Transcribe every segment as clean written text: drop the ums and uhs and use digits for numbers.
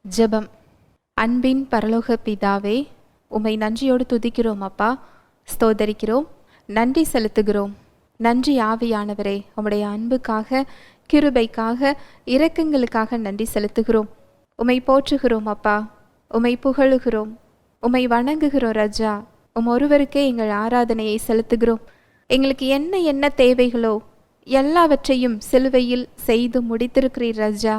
ஜெபம். அன்பின் பரலோக பிதாவே, உம்மை நன்றியோடு துதிக்கிறோம் அப்பா, ஸ்தோதரிக்கிறோம், நன்றி செலுத்துகிறோம். நன்றி ஆவியானவரே, உம்முடைய அன்புக்காக, கிருபைக்காக, இரக்கங்களுக்காக நன்றி செலுத்துகிறோம். உம்மை போற்றுகிறோம் அப்பா, உம்மை புகழுகிறோம், உம்மை வணங்குகிறோம் ராஜா. ஒருவருக்கே எங்கள் ஆராதனையை செலுத்துகிறோம். எங்களுக்கு என்ன என்ன தேவைகளோ எல்லாவற்றையும் சிலுவையில் செய்து முடித்திருக்கிறீர் ராஜா.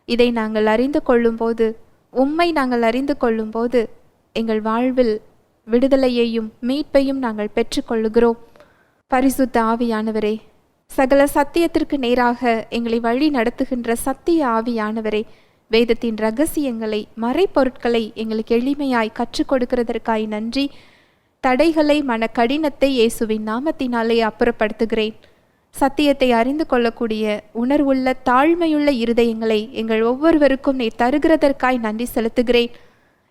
இதை நாங்கள் அறிந்து கொள்ளும்போது, உம்மை நாங்கள் அறிந்து கொள்ளும்போது எங்கள் வாழ்வில் விடுதலையையும் மீட்பையும் நாங்கள் பெற்றுக்கொள்ளுகிறோம். பரிசுத்த ஆவியானவரே, சகல சத்தியத்திற்கு நேராக எங்களை வழி நடத்துகின்ற சத்திய ஆவியானவரே, வேதத்தின் இரகசியங்களை, மறைப்பொருட்களை எங்களுக்கு எளிமையாய் கற்றுக் கொடுக்கிறதற்காய் நன்றி. தடைகளை, மன கடினத்தை இயேசுவின் நாமத்தினாலே அப்புறப்படுத்துகிறேன். சத்தியத்தை அறிந்து கொள்ளக்கூடிய உணர்வுள்ள தாழ்மையுள்ள இருதயங்களை எங்கள் ஒவ்வொருவருக்கும் நீர் தருகிறதற்காய் நன்றி செலுத்துகிறேன்.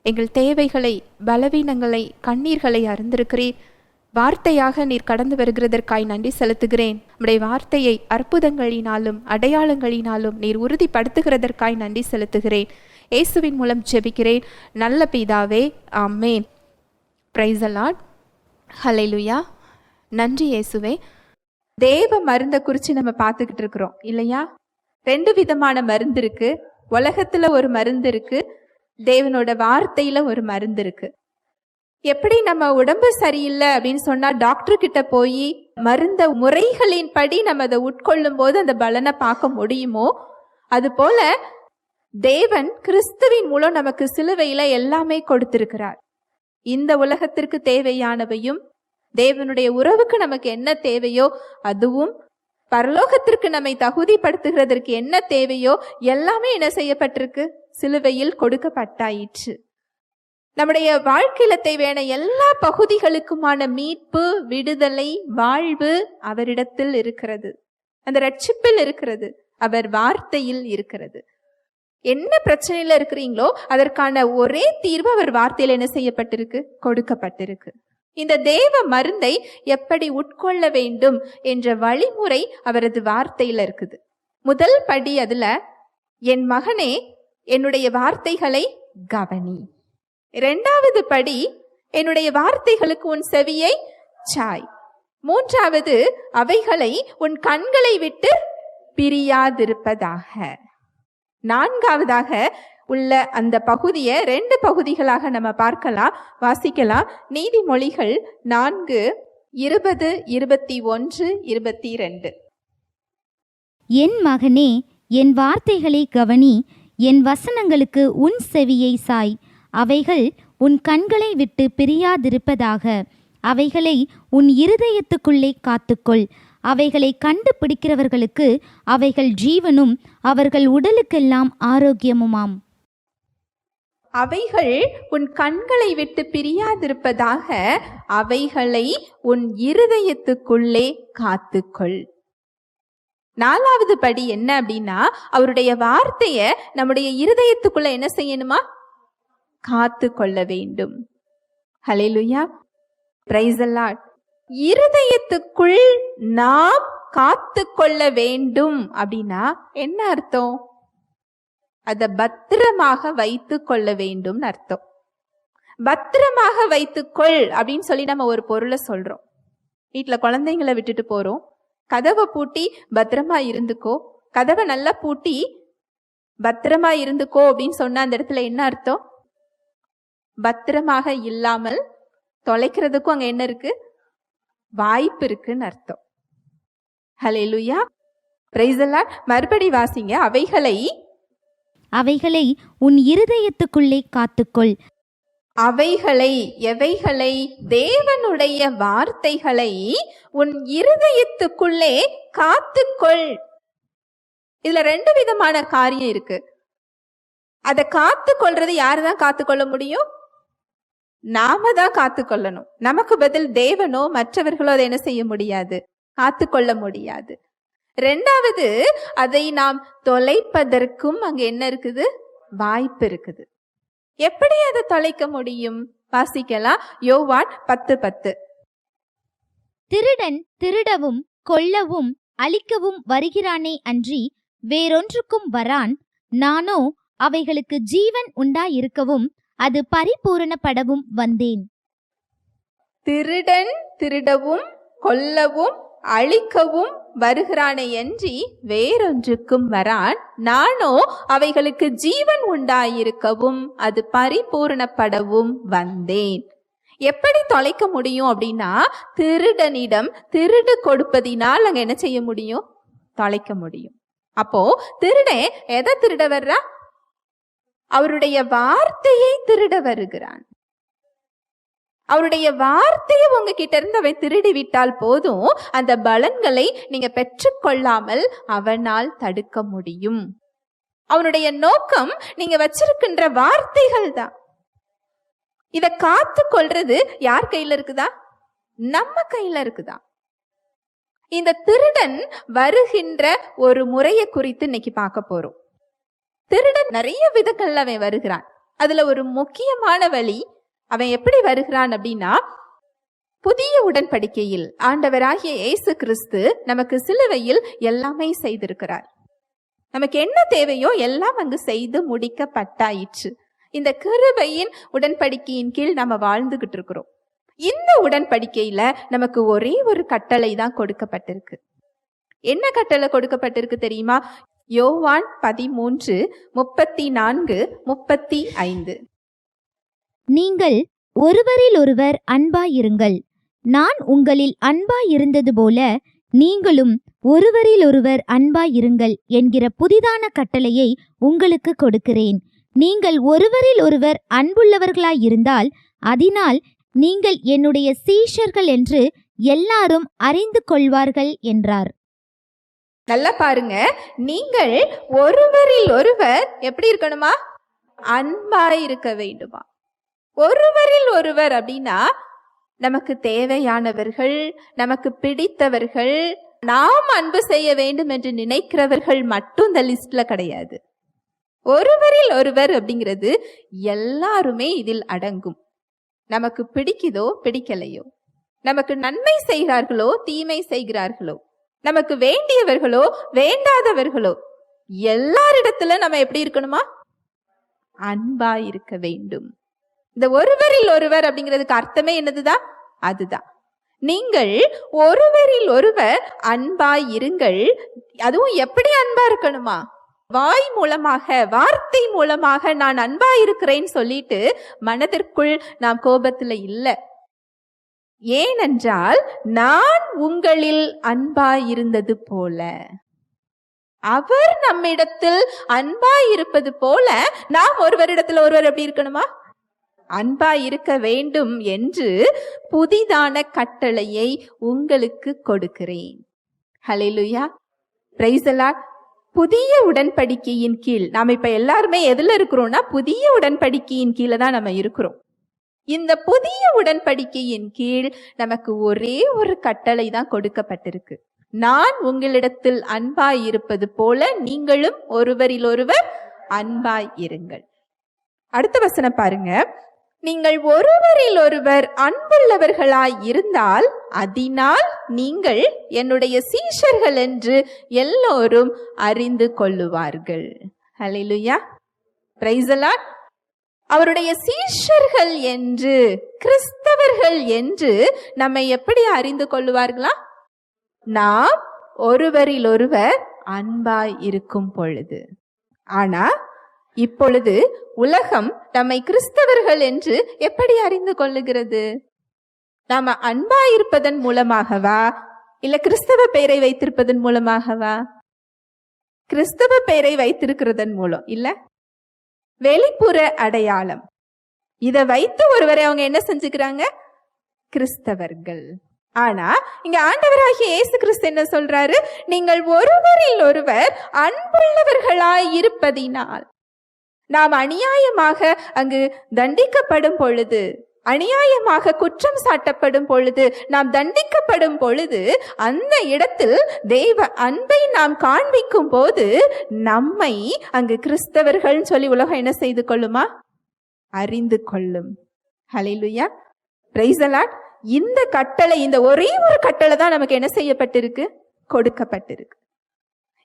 எங்கள் தேவைகளை, பலவீனங்களை, கண்ணீர்களை அறிந்திருக்கிறீர். வார்த்தையாக நீர் கடந்து வருகிறதற்காய் நன்றி செலுத்துகிறேன். நம்முடைய வார்த்தையை அற்புதங்களினாலும் அடையாளங்களினாலும் நீர் உறுதிப்படுத்துகிறதற்காய் நன்றி செலுத்துகிறேன். இயேசுவின் மூலம் ஜெபிக்கிறேன் நல்ல பிதாவே, ஆமேன். Price the Lord. ஹல்லேலூயா. நன்றி இயேசுவே. தேவ மருந்தை குறித்து நம்ம பார்த்துக்கிட்டு இருக்கிறோம் இல்லையா? 2 விதமான மருந்து இருக்கு. உலகத்துல ஒரு மருந்து இருக்கு, தேவனோட வார்த்தையில ஒரு மருந்து இருக்கு. எப்படி நம்ம உடம்பு சரியில்லை அப்படின்னு சொன்னா டாக்டர் கிட்ட போய் மருந்த முறைகளின் படி நம்ம அதை உட்கொள்ளும் போது அந்த பலனை பார்க்க முடியுமோ, அது போல தேவன் கிறிஸ்துவின் மூலம் நமக்கு சிலுவையில எல்லாமே கொடுத்திருக்கிறார். இந்த உலகத்திற்கு தேவையானவையும், தேவனுடைய உறவுக்கு நமக்கு என்ன தேவையோ அதுவும், பரலோகத்திற்கு நம்மை தகுதிப்படுத்துகிறதற்கு என்ன தேவையோ எல்லாமே என்ன செய்யப்பட்டிருக்கு? சிலுவையில் கொடுக்கப்பட்டாயிற்று. நம்முடைய வாழ்க்கையில தேவையான எல்லா பகுதிகளுக்குமான மீட்பு, விடுதலை, வாழ்வு அவரிடத்தில் இருக்கிறது. அந்த ரட்சிப்பில் இருக்கிறது, அவர் வார்த்தையில் இருக்கிறது. என்ன பிரச்சனையில இருக்கிறீங்களோ அதற்கான ஒரே தீர்வு அவர் வார்த்தையில் என்ன செய்யப்பட்டிருக்கு? கொடுக்கப்பட்டிருக்கு. இந்த தேவ மருந்தை எப்படி உட்கொள்ள வேண்டும் என்ற வழிமுறை அவரது வார்த்தையில இருக்குது. முதல் படி அதுல, என் மகனே என்னுடைய வார்த்தைகளை கவனி. 2வது படி, என்னுடைய வார்த்தைகளுக்கு உன் செவியை சாய். 3வது, அவைகளை உன் கண்களை விட்டு பிரியாதிருப்பதாக. 4வதாக உள்ள அந்த பகுதியை 2 பகுதிகளாக நம்ம பார்க்கலாம், வாசிக்கலாம். நீதிமொழிகள் 4:20, 21, 22. என் மகனே, என் வார்த்தைகளை கவனி, என் வசனங்களுக்கு உன் செவியை சாய். அவைகள் உன் கண்களை விட்டு பிரியாதிருப்பதாக. அவைகளை உன் இருதயத்துக்குள்ளே காத்துக்கொள். அவைகளை கண்டுபிடிக்கிறவர்களுக்கு அவைகள் ஜீவனும் அவர்கள் உடலுக்கெல்லாம் ஆரோக்கியமுமாம். அவைகள் உன் கண்களை விட்டு பிரியாதிருப்பதாக, அவைகளை உன் இருதயத்துக்குள்ளே காத்துக்கொள். 4வது படி என்ன அப்படின்னா, அவருடைய வார்த்தைய நம்முடைய இருதயத்துக்குள்ள என்ன செய்யணுமா? காத்து கொள்ள வேண்டும். ஹல்லேலூயா. Praise the Lord. இருதயத்துக்குள் நாம் காத்து கொள்ள வேண்டும் அப்படின்னா என்ன அர்த்தம்? அதை பத்திரமாக வைத்து கொள்ள வேண்டும் அர்த்தம். பத்திரமாக வைத்துக்கொள் அப்படின்னு சொல்லி நம்ம ஒரு பொருளை சொல்றோம். வீட்டுல குழந்தைங்களை விட்டுட்டு போறோம், கதவை பூட்டி பத்திரமா இருந்துக்கோ, கதவை நல்லா பூட்டி பத்திரமா இருந்துக்கோ அப்படின்னு சொன்ன அந்த இடத்துல என்ன அர்த்தம்? பத்திரமாக இல்லாமல் தொலைக்கிறதுக்கும் அங்க என்ன இருக்கு? வாய்ப்பு இருக்குன்னு அர்த்தம். ஹல்லேலூயா. Praise the Lord. மறுபடி வாசிங்க. அவைகளை உன் இருதயத்துக்குள்ளே காத்துக்கொள். அவைகளை, எவைகளை? தேவனுடைய வார்த்தைகளை உன் இருதயத்துக்குள்ளே காத்துக்கொள். இதுல 2 விதமான காரியம் இருக்கு. அதை காத்து கொள்றது யாருதான் காத்துக்கொள்ள முடியும்? நாம தான் காத்துக்கொள்ளணும். நமக்கு பதில் தேவனோ மற்றவர்களோ அதை என்ன செய்ய முடியாது? காத்துக்கொள்ள முடியாது. 2வது, அதை நாம் தொலைப்பதற்கும் அங்க என்ன இருக்குது? வாய்ப்பு இருக்குது. எப்படி அதை தொலைக்க முடியும்? வாசிக்கலாம். யோவான் 10:10. திருடன் திருடவும் கொல்லவும் அழிக்கவும் வருகிறானே அன்றி வேறொன்றுக்கும் வரான். நானோ அவைகளுக்கு ஜீவன் உண்டாயிருக்கவும் அது பரிபூரணப்படவும் வந்தேன். திருடன் திருடவும் கொல்லவும் அழிக்கவும் வருகிறானே அன்றி வேறொன்றுக்கும் வரான். நானோ அவைகளுக்கு ஜீவன் உண்டாயிருக்கவும் அது பரிபூரணப்படவும் வந்தேன். எப்படி தொலைக்க முடியும் அப்படின்னா, திருடனிடம் திருடு கொடுப்பதினால் அங்க என்ன செய்ய முடியும்? தொலைக்க முடியும். அப்போ திருடன் எதை திருட வர்றா? அவருடைய வார்த்தையை திருட வருகிறான். அவருடைய வார்த்தையை உங்ககிட்ட இருந்து அவன் திருடி விட்டால் போதும், அந்த பலன்களை நீங்க பெற்றுக்கொள்ளாமல் அவனால் தடுக்க முடியும். அவனுடைய நோக்கம் நீங்க வச்சிருக்கின்ற வார்த்தைகள் தான். இத காத்து கொள்றது யார் கையில இருக்குதா? நம்ம கையில இருக்குதா? இந்த திருடன் வருகின்ற ஒரு முறையை குறித்து இன்னைக்கு பார்க்க போறோம். திருடன் நிறைய விதங்கள்ல அவன் வருகிறான். அதுல ஒரு முக்கியமான வழி, அவன் எப்படி வருகிறான் அப்படின்னா, புதிய உடன்படிக்கையில் ஆண்டவராகிய இயேசு கிறிஸ்து நமக்கு சிலுவையில் எல்லாமே செய்திருக்கிறார். நமக்கு என்ன தேவையோ எல்லாம் அங்கு செய்து முடிக்கப்பட்டாயிற்று. இந்த கிருபையின் உடன்படிக்கையின் கீழ் நம்ம வாழ்ந்துகிட்டு இருக்கிறோம். இந்த உடன்படிக்கையில நமக்கு ஒரே ஒரு கட்டளை தான் கொடுக்கப்பட்டிருக்கு. என்ன கட்டளை கொடுக்கப்பட்டிருக்கு தெரியுமா? யோவான் 13:34-35. நீங்கள் ஒருவரில் ஒருவர் அன்பாயிருங்கள். நான் உங்களில் அன்பாயிருந்தது போல நீங்களும் ஒருவரில் ஒருவர் அன்பாயிருங்கள் என்கிற புதிதான கட்டளையை உங்களுக்கு கொடுக்கிறேன். நீங்கள் ஒருவரில் ஒருவர் அன்புள்ளவர்களாயிருந்தால் அதனால் நீங்கள் என்னுடைய சீஷர்கள் என்று எல்லாரும் அறிந்து கொள்வார்கள் என்றார். நல்லா பாருங்க, நீங்கள் ஒருவரில் ஒருவர் எப்படி இருக்கணுமா? அன்பாய் இருக்க வேண்டுமா? ஒருவரில் ஒருவர் அப்படின்னா, நமக்கு தேவையானவர்கள், நமக்கு பிடித்தவர்கள், நாம் அன்பு செய்ய வேண்டும் என்று நினைக்கிறவர்கள் மட்டும் இந்த லிஸ்ட்ல கிடையாது. ஒருவரில் ஒருவர் அப்படிங்கிறது எல்லாருமே இதில் அடங்கும். நமக்கு பிடிக்குதோ பிடிக்கலையோ, நமக்கு நன்மை செய்கிறார்களோ தீமை செய்கிறார்களோ, நமக்கு வேண்டியவர்களோ வேண்டாதவர்களோ, எல்லாரிடத்துல நம்ம எப்படி இருக்கணுமா? அன்பா இருக்க வேண்டும். இந்த ஒருவரில் ஒருவர் அப்படிங்கிறதுக்கு அர்த்தமே என்னதுதான்? அதுதான். நீங்கள் ஒருவரில் ஒருவர் அன்பாய் இருங்கள். அதுவும் எப்படி அன்பா இருக்கணுமா? வாய் மூலமாக, வார்த்தை மூலமாக நான் அன்பா இருக்கிறேன்னு சொல்லிட்டு மனதிற்குள் நாம் கோபத்துல இல்லை. ஏனென்றால் நான் உங்களில் அன்பாய் இருந்தது போல, அவர் நம்மிடத்தில் அன்பாய் இருப்பது போல நாம் ஒருவரிடத்தில் ஒருவர் எப்படி இருக்கணுமா? அன்பாய் இருக்க வேண்டும் என்று புதிதான கட்டளையை உங்களுக்கு கொடுக்கிறேன். ஹல்லேலூயா, பிரைஸ் தி லார்ட். புதிய உடன்படிக்கையின் கீழ் நாம் இப்ப எல்லாருமே எதுல இருக்கிறோம்னா, புதிய உடன்படிக்கையின் கீழே தான் நம்ம இருக்கிறோம். இந்த புதிய உடன்படிக்கையின் கீழ் நமக்கு ஒரே ஒரு கட்டளை தான் கொடுக்கப்பட்டிருக்கு. நான் உங்களிடத்தில் அன்பாய் இருப்பது போல நீங்களும் ஒருவரில் ஒருவர் அன்பாய் இருங்கள். அடுத்த வசனம் பாருங்க. நீங்கள் ஒருவரில் ஒருவர் அன்புள்ளவர்களாய் இருந்தால் அதனால் நீங்கள் என்னுடைய சீஷர்கள் என்று எல்லோரும் அறிந்து கொள்ளுவார்கள். ஹல்லேலூயா, பிரைஸ் தி லார்ட். அவருடைய சீஷர்கள் என்று, கிறிஸ்தவர்கள் என்று நம்மை எப்படி அறிந்து கொள்ளுவார்களா? நாம் ஒருவரில் ஒருவர் அன்பாய் இருக்கும் பொழுது. ஆனா இப்பொழுது உலகம் நம்மை கிறிஸ்தவர்கள் என்று எப்படி அறிந்து கொள்ளுகிறது? நாம அன்பாயிருப்பதன் மூலமாகவா, இல்ல கிறிஸ்தவ பெயரை வைத்திருப்பதன் மூலமாகவா? கிறிஸ்தவ பெயரை வைத்திருக்கிறதன் மூலம் இல்ல, வெளிப்புற அடையாளம். இதை வைத்து ஒருவரை அவங்க என்ன செஞ்சுக்கிறாங்க? கிறிஸ்தவர்கள். ஆனா இங்க ஆண்டவராகிய இயேசு கிறிஸ்து என்ன சொல்றாரு? நீங்கள் ஒருவரில் ஒருவர் அன்புள்ளவர்களாய் இருப்பதினால். நாம் அநியாயமாக அங்கு தண்டிக்கப்படும் பொழுது, அநியாயமாக குற்றம் சாட்டப்படும் பொழுது, நாம் தண்டிக்கப்படும் பொழுது, அந்த இடத்தில் தேவ அன்பை நாம் காண்பிக்கும் போது நம்மை அங்கு கிறிஸ்தவர்கள் சொல்லி உலகம் என்ன செய்து கொள்ளுமா? அறிந்து கொள்ளும். ஹல்லேலூயா, பிரைஸ் தி லார்ட். இந்த கட்டளை, இந்த ஒரே ஒரு கட்டளை தான் நமக்கு என்ன செய்யப்பட்டிருக்கு? கொடுக்கப்பட்டிருக்கு.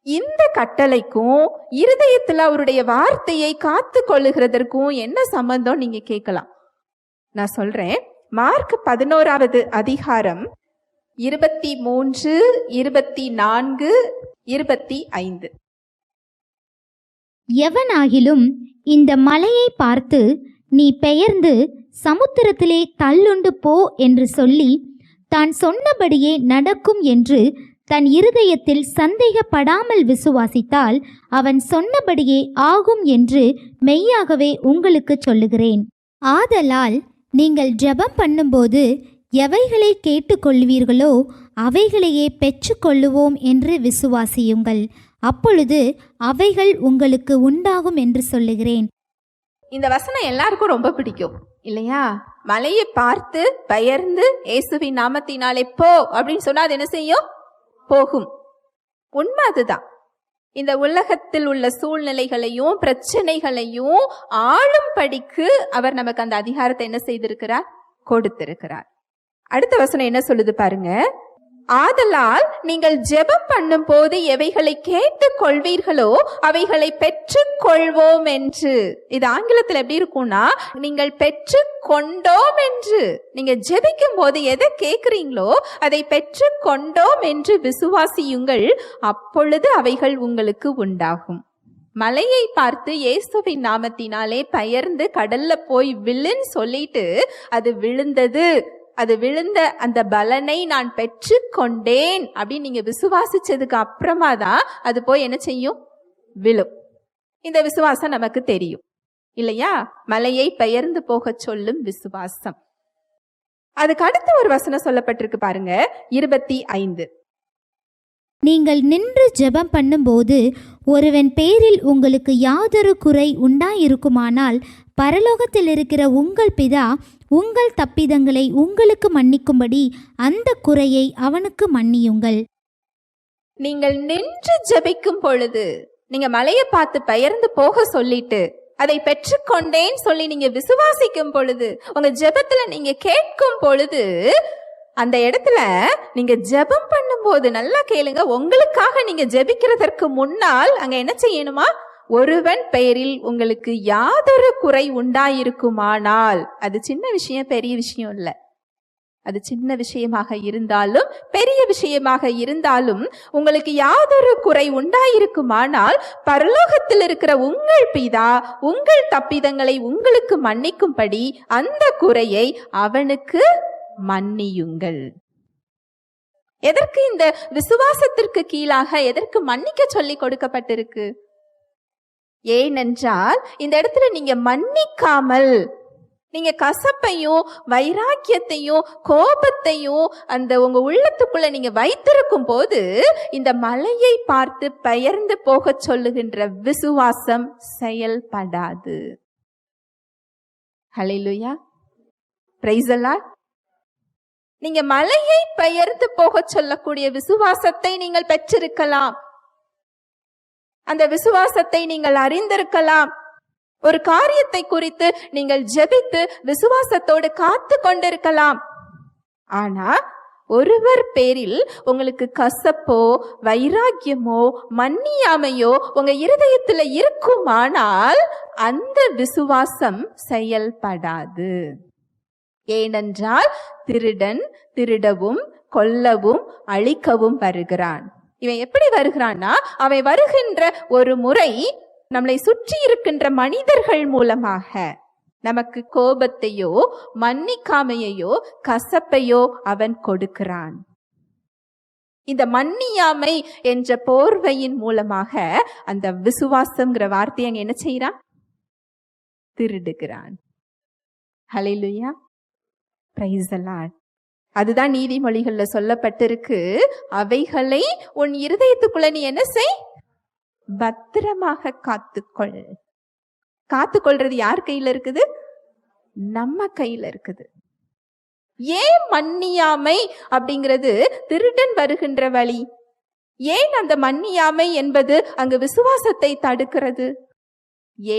இந்த கட்டளைக்கும் இருதயத்துல அவருடைய வார்த்தையை காத்து கொள்ளுகிறதற்கும் என்ன சம்பந்தம் நீங்க கேட்கலாம். நான் சொல்றேன். மார்க் 11வது அதிகாரம் 23, 24, 25. எவனாகிலும் இந்த மலையை பார்த்து நீ பெயர்ந்து சமுத்திரத்திலே தள்ளுண்டு போ என்று சொல்லி தான் சொன்னபடியே நடக்கும் என்று தன் இருதயத்தில் சந்தேகப்படாமல் விசுவாசித்தால் அவன் சொன்னபடியே ஆகும் என்று மெய்யாகவே உங்களுக்கு சொல்லுகிறேன். ஆதலால் நீங்கள் ஜெபம் பண்ணும்போது எவைகளை கேட்டுக்கொள்வீர்களோ அவைகளையே பெற்றுக்கொள்ளுவோம் என்று விசுவாசியுங்கள். அப்பொழுது அவைகள் உங்களுக்கு உண்டாகும் என்று சொல்லுகிறேன். இந்த வசனம் எல்லாருக்கும் ரொம்ப பிடிக்கும் இல்லையா? மலையை பார்த்து பெயர்ந்து இயேசுவின் நாமத்தினாலே போ அப்படின்னு சொன்னா அது என்ன செய்யும்? போகும். உண்மை அதுதான். இந்த உலகத்தில் உள்ள சூழ்நிலைகளையும் பிரச்சனைகளையும் ஆளும்படிக்கு அவர் நமக்கு அந்த அதிகாரத்தை என்ன செய்திருக்கிறார்? கொடுத்திருக்கிறார். அடுத்த வசனம் என்ன சொல்லுது பாருங்க. ஆதலால் நீங்கள் ஜெபம் பண்ணும் போது எவைகளை கேட்டுக் கொள்வீர்களோ அவைகளை பெற்றுக் கொள்வோம் என்று. இது ஆங்கிலத்தில் எப்படி இருக்கும்னா, நீங்கள் பெற்றுக் கொண்டோம் என்று. நீங்க ஜெபிக்கும் போது எதை கேட்கிறீங்களோ அதை பெற்றுக் கொண்டோம் என்று விசுவாசியுங்கள், அப்பொழுது அவைகள் உங்களுக்கு உண்டாகும். மலையை பார்த்து இயேசுவின் நாமத்தினாலே பெயர்ந்து கடல்ல போய் விழுன்னு சொல்லிட்டு அது விழுந்தது, அது விழுந்த அந்த பலனை நான் பெற்று கொண்டேன் அப்படின்னு நீங்க விசுவாசிச்சதுக்கு அப்புறமா தான் அது போய் என்ன செய்யும்? விழும். இந்த விசுவாசம் நமக்கு தெரியும் இல்லையா? மலையை பெயர்ந்து போக சொல்லும் விசுவாசம். அதுக்கு அடுத்த ஒரு வசனம் சொல்லப்பட்டிருக்கு பாருங்க, 25. நீங்கள் நின்று ஜெபம் பண்ணும்போது ஒருவன் பேரில் உங்களுக்கு யாதொரு குறை உண்டாயிருக்குமானால் பரலோகத்தில் இருக்கிற உங்கள் பிதா உங்கள் தப்பிதங்களை உங்களுக்கு மன்னிக்கும்படி அந்த குறையை அவனுக்கு மன்னியுங்கள். நீங்கள் நின்று ஜெபிக்கும் பொழுது, நீங்க மலையை பார்த்து பெயர்ந்து போக சொல்லிட்டு அதை பெற்றுக்கொண்டேன்னு சொல்லி நீங்க விசுவாசிக்கும் பொழுது, உங்க ஜெபத்துல நீங்க கேட்கும் பொழுது, அந்த இடத்துல நீங்க ஜெபம் பண்ணும்போது நல்லா கேளுங்க, உங்களுக்காக நீங்க ஜெபிக்கிறதற்கு முன்னால் அங்க என்ன செய்யணுமா? ஒருவன் பெயரில் உங்களுக்கு யாதொரு குறை உண்டாயிருக்குமானால், அது சின்ன விஷயம் பெரிய விஷயம் இல்ல, அது சின்ன விஷயமாக இருந்தாலும் பெரிய விஷயமாக இருந்தாலும் உங்களுக்கு யாதொரு குறை உண்டாயிருக்குமானால் பரலோகத்தில் இருக்கிற உங்கள் பிதா உங்கள் தப்பிதங்களை உங்களுக்கு மன்னிக்கும்படி அந்த குறையை அவனுக்கு மன்னியுங்கள். எதற்கு இந்த விசுவாசத்திற்கு கீழாக எதற்கு மன்னிக்க சொல்லி கொடுக்கப்பட்டிருக்கு? ஏனென்றால் இந்த இடத்துல நீங்க மன்னிக்காமல், நீங்க கசப்பையும் வைராக்கியத்தையும் கோபத்தையும் அந்த உங்க உள்ளத்துக்குள்ள நீங்க வைத்திருக்கும் போது இந்த மலையை பார்த்து பெயர்ந்து போக சொல்லுகின்ற விசுவாசம் செயல்படாது. ஹல்லேலூயா, பிரைஸ் தி லார்ட். நீங்க மலையை பெயர்ந்து போக சொல்லக்கூடிய விசுவாசத்தை நீங்கள் பெற்றிருக்கலாம், அந்த விசுவாசத்தை நீங்கள் அறிந்திருக்கலாம். ஒரு காரியத்தை குறித்து நீங்கள் ஜெபித்து விசுவாசத்தோடு காத்து கொண்டிருக்கலாம். ஆனா ஒருவர் பேரில் உங்களுக்கு கசப்போ வைராக்கியமோ மன்னியாமையோ உங்க இருதயத்துல இருக்குமானால் அந்த விசுவாசம் செயல்படாது. ஏனென்றால் திருடன் திருடவும் கொல்லவும் அழிக்கவும் வருகிறான். இவன் எப்படி வருகிறான்னா, அவன் வருகின்ற ஒரு முறை நம்மளை சுற்றி இருக்கின்ற மனிதர்கள் மூலமாக நமக்கு கோபத்தையோ மன்னிக்காமையோ கசப்பையோ அவன் கொடுக்கிறான். இந்த மன்னியாமை என்ற போர்வையின் மூலமாக அந்த விசுவாசம்ங்கிற வார்த்தையை அங்க என்ன செய்யறான்? திருடுகிறான். ஹல்லேலூயா, பிரைஸ் தி லார்ட். அதுதான் நீதிமொழிகள்ல சொல்லப்பட்டிருக்கு, அவைகளை உன் இருதயத்துக்குள்ள நீ என்ன செய்? பத்திரமாக காத்துக்கொள். காத்துக்கொள்றது யார் கையில இருக்குது? நம்ம கையில இருக்குது. ஏன் மன்னியாமை அப்படிங்கிறது திருடன் வருகின்ற வழி? ஏன் அந்த மன்னியாமை என்பது அங்கு விசுவாசத்தை தடுக்கிறது?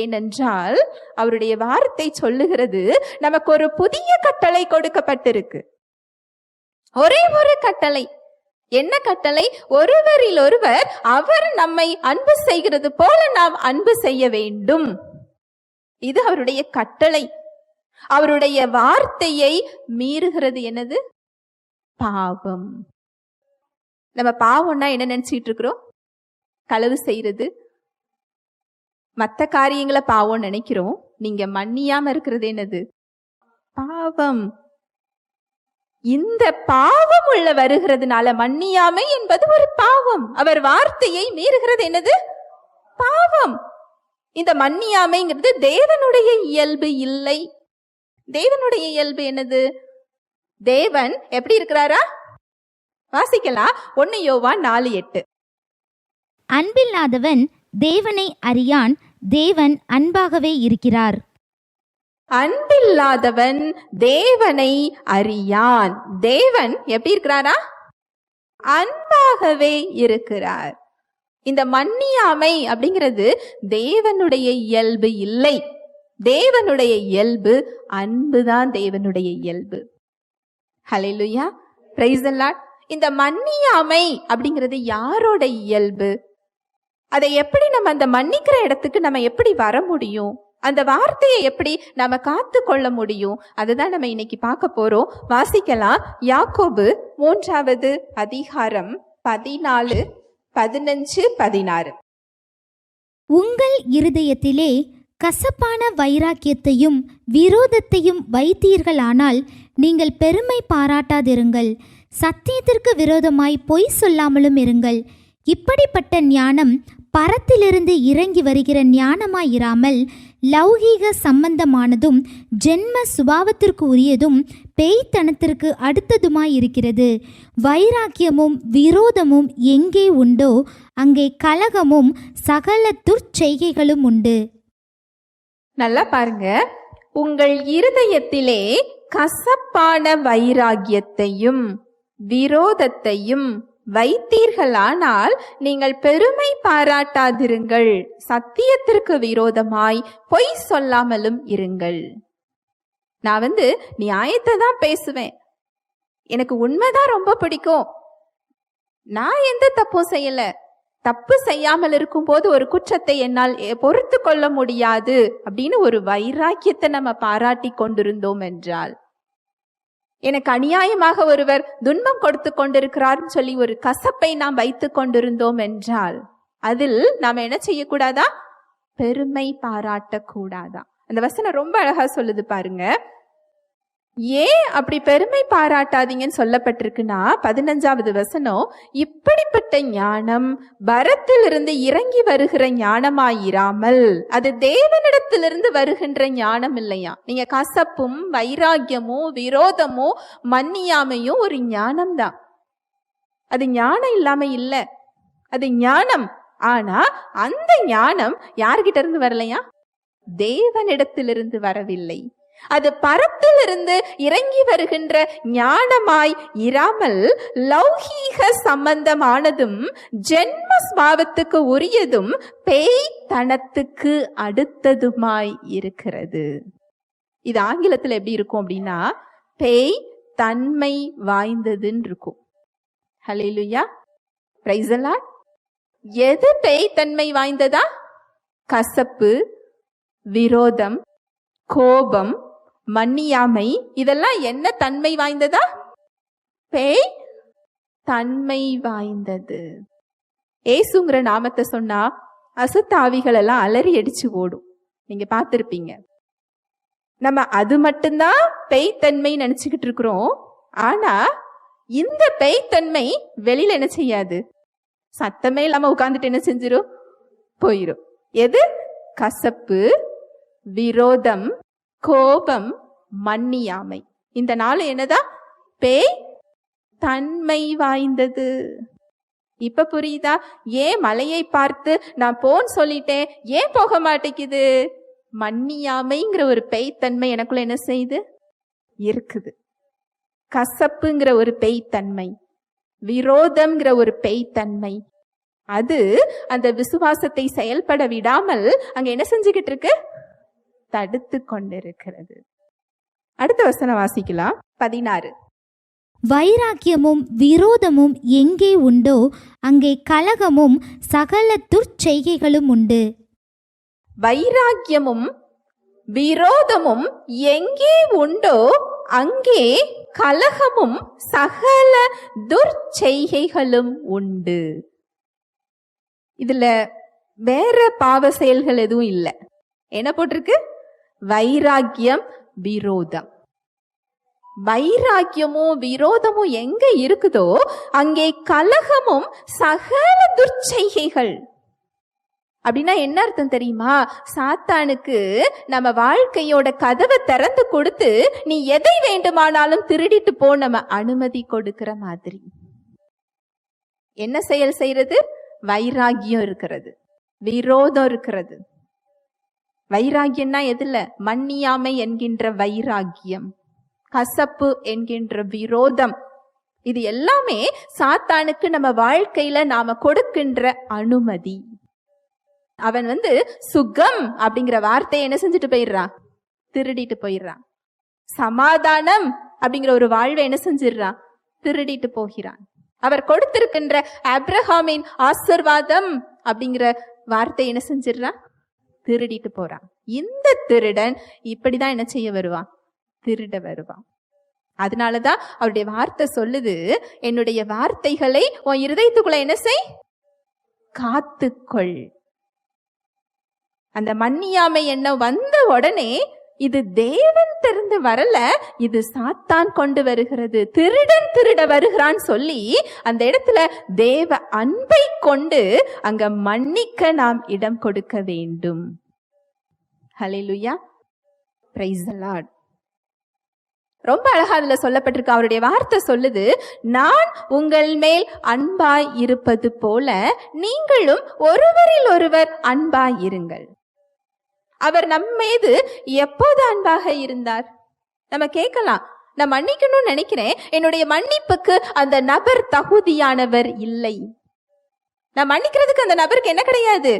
ஏனென்றால் அவருடைய வார்த்தை சொல்லுகிறது, நமக்கு ஒரு புதிய கட்டளை கொடுக்கப்பட்டிருக்கு. ஒரே ஒரு கட்டளை. என்ன கட்டளை? ஒருவரில் ஒருவர் அவர் நம்மை அன்பு செய்கிறது போல நாம் அன்பு செய்ய வேண்டும். இது அவருடைய கட்டளை. அவருடைய வார்த்தையை மீறுகிறது என்னது? பாவம். நம்ம பாவம்னா என்ன நினைச்சிட்டு இருக்கிறோம்? களவு செய்யறது, மற்ற காரியங்களை பாவம் நினைக்கிறோம். நீங்க மன்னியாம இருக்கிறது என்னது? பாவம். இந்த பாவம் உள்ள வருகிறதுனால மன்னியாமை என்பது ஒரு பாவம். அவர் வார்த்தையை மீறுகிறது என்னது? பாவம். இந்த மன்னியாமைங்கிறது தேவனுடைய இயல்பு இல்லை. தேவனுடைய இயல்பு என்னது? தேவன் எப்படி இருக்கிறாரா? வாசிக்கலாம். 1 யோவான் 4:8. அன்பில்லாதவன் தேவனை அறியான், தேவன் அன்பாகவே இருக்கிறார். அன்பில்லாதவன் தேவனை அறியான். தேவன் எப்படி இருக்கிறாரா? அன்பாகவே இருக்கிறார். இந்த மன்னியாமை அப்படிங்கிறது தேவனுடைய இயல்பு இல்லை. தேவனுடைய இயல்பு அன்புதான். தேவனுடைய இயல்பு. ஹல்லேலூயா, பிரைஸ் தி லார்ட். இந்த மன்னியாமை அப்படிங்கிறது யாரோட இயல்பு? அதை எப்படி நம்ம அந்த மன்னிக்கிற இடத்துக்கு நம்ம எப்படி வர முடியும்? அந்த வார்த்தையை எப்படி நம்ம காத்து கொள்ள முடியும்? அதுதான் நம்ம இன்னைக்கு பார்க்க போறோம். வாசிக்கலாம். யாக்கோபு 3வது அதிகாரம் 14, 15, 16. உங்கள் இருதயத்திலே கசப்பான வைராக்கியத்தையும் விரோதத்தையும் வைத்தீர்களானால் நீங்கள் பெருமை பாராட்டாதிருங்கள். சத்தியத்திற்கு விரோதமாய் பொய் சொல்லாமலும் இருங்கள். இப்படிப்பட்ட ஞானம் பரத்திலிருந்து இறங்கி வருகிற ஞானமாயிராமல் லௌகீக சம்பந்தமானதும் ஜென்ம சுபாவத்திற்கு உரியதும் பேய்த்தனத்திற்கு அடுத்ததுமாயிருக்கிறது. வைராக்கியமும் விரோதமும் எங்கே உண்டோ அங்கே கலகமும் சகல துர்ச்செய்கைகளும் உண்டு. நல்லா பாருங்க. உங்கள் இருதயத்திலே கசப்பான வைராகியத்தையும் விரோதத்தையும் வைத்தீர்களானால் நீங்கள் பெருமை பாராட்டாதிருங்கள். சத்தியத்திற்கு விரோதமாய் பொய் சொல்லாமலும் இருங்கள். நான் நியாயத்தை தான் பேசுவேன். எனக்கு உண்மைதான் ரொம்ப பிடிக்கும். நான் எந்த தப்பும் செய்யல. தப்பு செய்யாமல் இருக்கும் போது ஒரு குற்றத்தை என்னால் பொறுத்து கொள்ள முடியாது அப்படின்னு ஒரு வைராக்கியத்தை நம்ம பாராட்டி கொண்டிருந்தோம் என்றால், எனக்கு அநியாயமாக ஒருவர் துன்பம் கொடுத்து கொண்டிருக்கிறார்னு சொல்லி ஒரு கசப்பை நாம் வைத்து கொண்டிருந்தோம் என்றால், அதில் நாம என்ன செய்யக்கூடாதா? பெருமை பாராட்டக்கூடாதா? அந்த வசனம் ரொம்ப அழகா சொல்லுது பாருங்க. ஏன் அப்படி பெருமை பாராட்டாதீங்கன்னு சொல்லப்பட்டிருக்குன்னா, 15வது வசனம், இப்படிப்பட்ட ஞானம் பரத்திலிருந்து இறங்கி வருகிற ஞானமாயிராமல் அது தேவனிடத்திலிருந்து வருகின்ற ஞானம் இல்லையா. நீங்க கசப்பும் வைராக்கியமும் விரோதமும் மன்னியாமையும் ஒரு ஞானம் தான். அது ஞானம் இல்லாம இல்ல, அது ஞானம். ஆனா அந்த ஞானம் யார்கிட்ட இருந்து வரலையா? தேவனிடத்திலிருந்து வரவில்லை. அது பரத்திலிருந்து இறங்கி வருகின்ற ஞானமாய் இராமல் லௌகீக சம்பந்தமானதும் ஜென்ம ஸ்பாவத்துக்கு உரியதும் பேய்த்தனத்துக்கு அடுத்ததுமாய் இருக்கிறது. இது ஆங்கிலத்தில் எப்படி இருக்கும் அப்படின்னா, பேய் தன்மை வாய்ந்ததுன்னு இருக்கும். ஹல்லேலூயா, பிரைஸ் தி லார்ட். எது பேய் தன்மை வாய்ந்ததா? கசப்பு, விரோதம், கோபம், மன்னியாமை, இதெல்லாம் என்ன தன்மை வாய்ந்ததா? பேய் தன்மை வாய்ந்தது. ஏசுங்கிற நாமத்தை சொன்னா அசுத்தாவிகள் எல்லாம் அலறி அடிச்சு ஓடும். நீங்க பார்த்திருப்பீங்க. நம்ம அது மட்டும்தான் பேய்த்தன்மை நினைச்சுக்கிட்டு இருக்கிறோம். ஆனா இந்த பேய்த்தன்மை வெளியில என்ன செய்யாது? சத்தமே இல்லாம உட்கார்ந்துட்டு என்ன செஞ்சிரும்? போயிரும். எது? கசப்பு, விரோதம், கோபம், மன்னியாமை. இந்த நாள் என்னதா? பேய் தன்மை வாய்ந்தது. இப்ப புரியுதா? ஏன் மலையை பார்த்து நான் போன்னு சொல்லிட்டேன், ஏன் போக மாட்டேங்குது? மன்னியாமைங்கிற ஒரு பேய்த்தன்மை எனக்குள்ள என்ன செய்யுது? இருக்குது. கசப்புங்கிற ஒரு பேய்த்தன்மை, விரோதம்ங்கிற ஒரு பேய்த்தன்மை, அது அந்த விசுவாசத்தை செயல்பட விடாமல் அங்க என்ன செஞ்சுக்கிட்டு இருக்கு? தடுத்து கொண்டிருக்கிறது. அடுத்த வசனம் வாசிக்கலாம். 16. வைராக்கியமும் விரோதமும் எங்கே உண்டோ அங்கே கலகமும் சகல துர்ச்செய்கைகளும் உண்டு. வைராக்கியமும் விரோதமும் எங்கே உண்டோ அங்கே கலகமும் சகல துர்ச்செய்கைகளும் உண்டு. இதுல வேற பாவ செயல்கள் எதுவும் இல்லை. என்ன போட்டிருக்கு? வைராக்கியம் விரோதம். வைராக்கியமும் விரோதமும் எங்க இருக்குதோ அங்கே கலகமும் சகல துர்ச்செய்கைகள். அப்படின்னா என்ன அர்த்தம் தெரியுமா? சாத்தானுக்கு நம்ம வாழ்க்கையோட கதவை திறந்து கொடுத்து நீ எதை வேண்டுமானாலும் திருடிட்டு போ நம்ம அனுமதி கொடுக்கிற மாதிரி. என்ன செயல் செய்யறது? வைராக்கியம் இருக்கிறது, விரோதம் இருக்கிறது. வைராக்கியம்னா எதுல? மன்னியாமை என்கின்ற வைராக்கியம், கசப்பு என்கின்ற விரோதம். இது எல்லாமே சாத்தானுக்கு நம்ம வாழ்க்கையில நாம கொடுக்கின்ற அனுமதி. அவன் சுகம் அப்படிங்கிற வார்த்தையை என்ன செஞ்சுட்டு போயிடுறான்? திருடிட்டு போயிடுறான். சமாதானம் அப்படிங்கிற ஒரு வாழ்வை என்ன செஞ்சிடறான்? திருடிட்டு போகிறான். அவர் கொடுத்திருக்கின்ற ஆபிரகாமின் ஆசீர்வாதம் அப்படிங்கிற வார்த்தை என்ன செஞ்சிடறான்? திருடிட்டு போறான். இந்த திருடன் இப்படிதான் என்ன செய்ய வருவான்? திருட வருவான். அதனாலதான் அவருடைய வார்த்தை சொல்லுது, என்னுடைய வார்த்தைகளை உன் இருதயத்துக்குள்ள என்ன செய்? காத்துக்கொள். அந்த மன்னியாமை என்ன வந்த உடனே இது தேவன் திறந்து வரல, இது சாத்தான் கொண்டு வருகிறது. திருடன் திருட வருகிறான் சொல்லி அந்த இடத்துல தேவ அன்பை கொண்டு அங்க மன்னிக்க நாம் இடம் கொடுக்க வேண்டும். ஹல்லேலூயா, பிரைஸ் தி லார்ட். ரொம்ப அழகா அதுல சொல்லப்பட்டிருக்கு. அவருடைய வார்த்தை சொல்லுது, நான் உங்கள் மேல் அன்பாய் இருப்பது போல நீங்களும் ஒருவரில் ஒருவர் அன்பாய் இருங்கள். அவர் நம்ம மீது எப்போது அன்பாக இருந்தார்? நம்ம கேட்கலாம், நான் மன்னிக்கணும்னு நினைக்கிறேன், என்னுடைய மன்னிப்புக்கு அந்த நபர் தகுதியானவர் இல்லை. நான் மன்னிக்கிறதுக்கு அந்த நபருக்கு என்ன கிடையாது?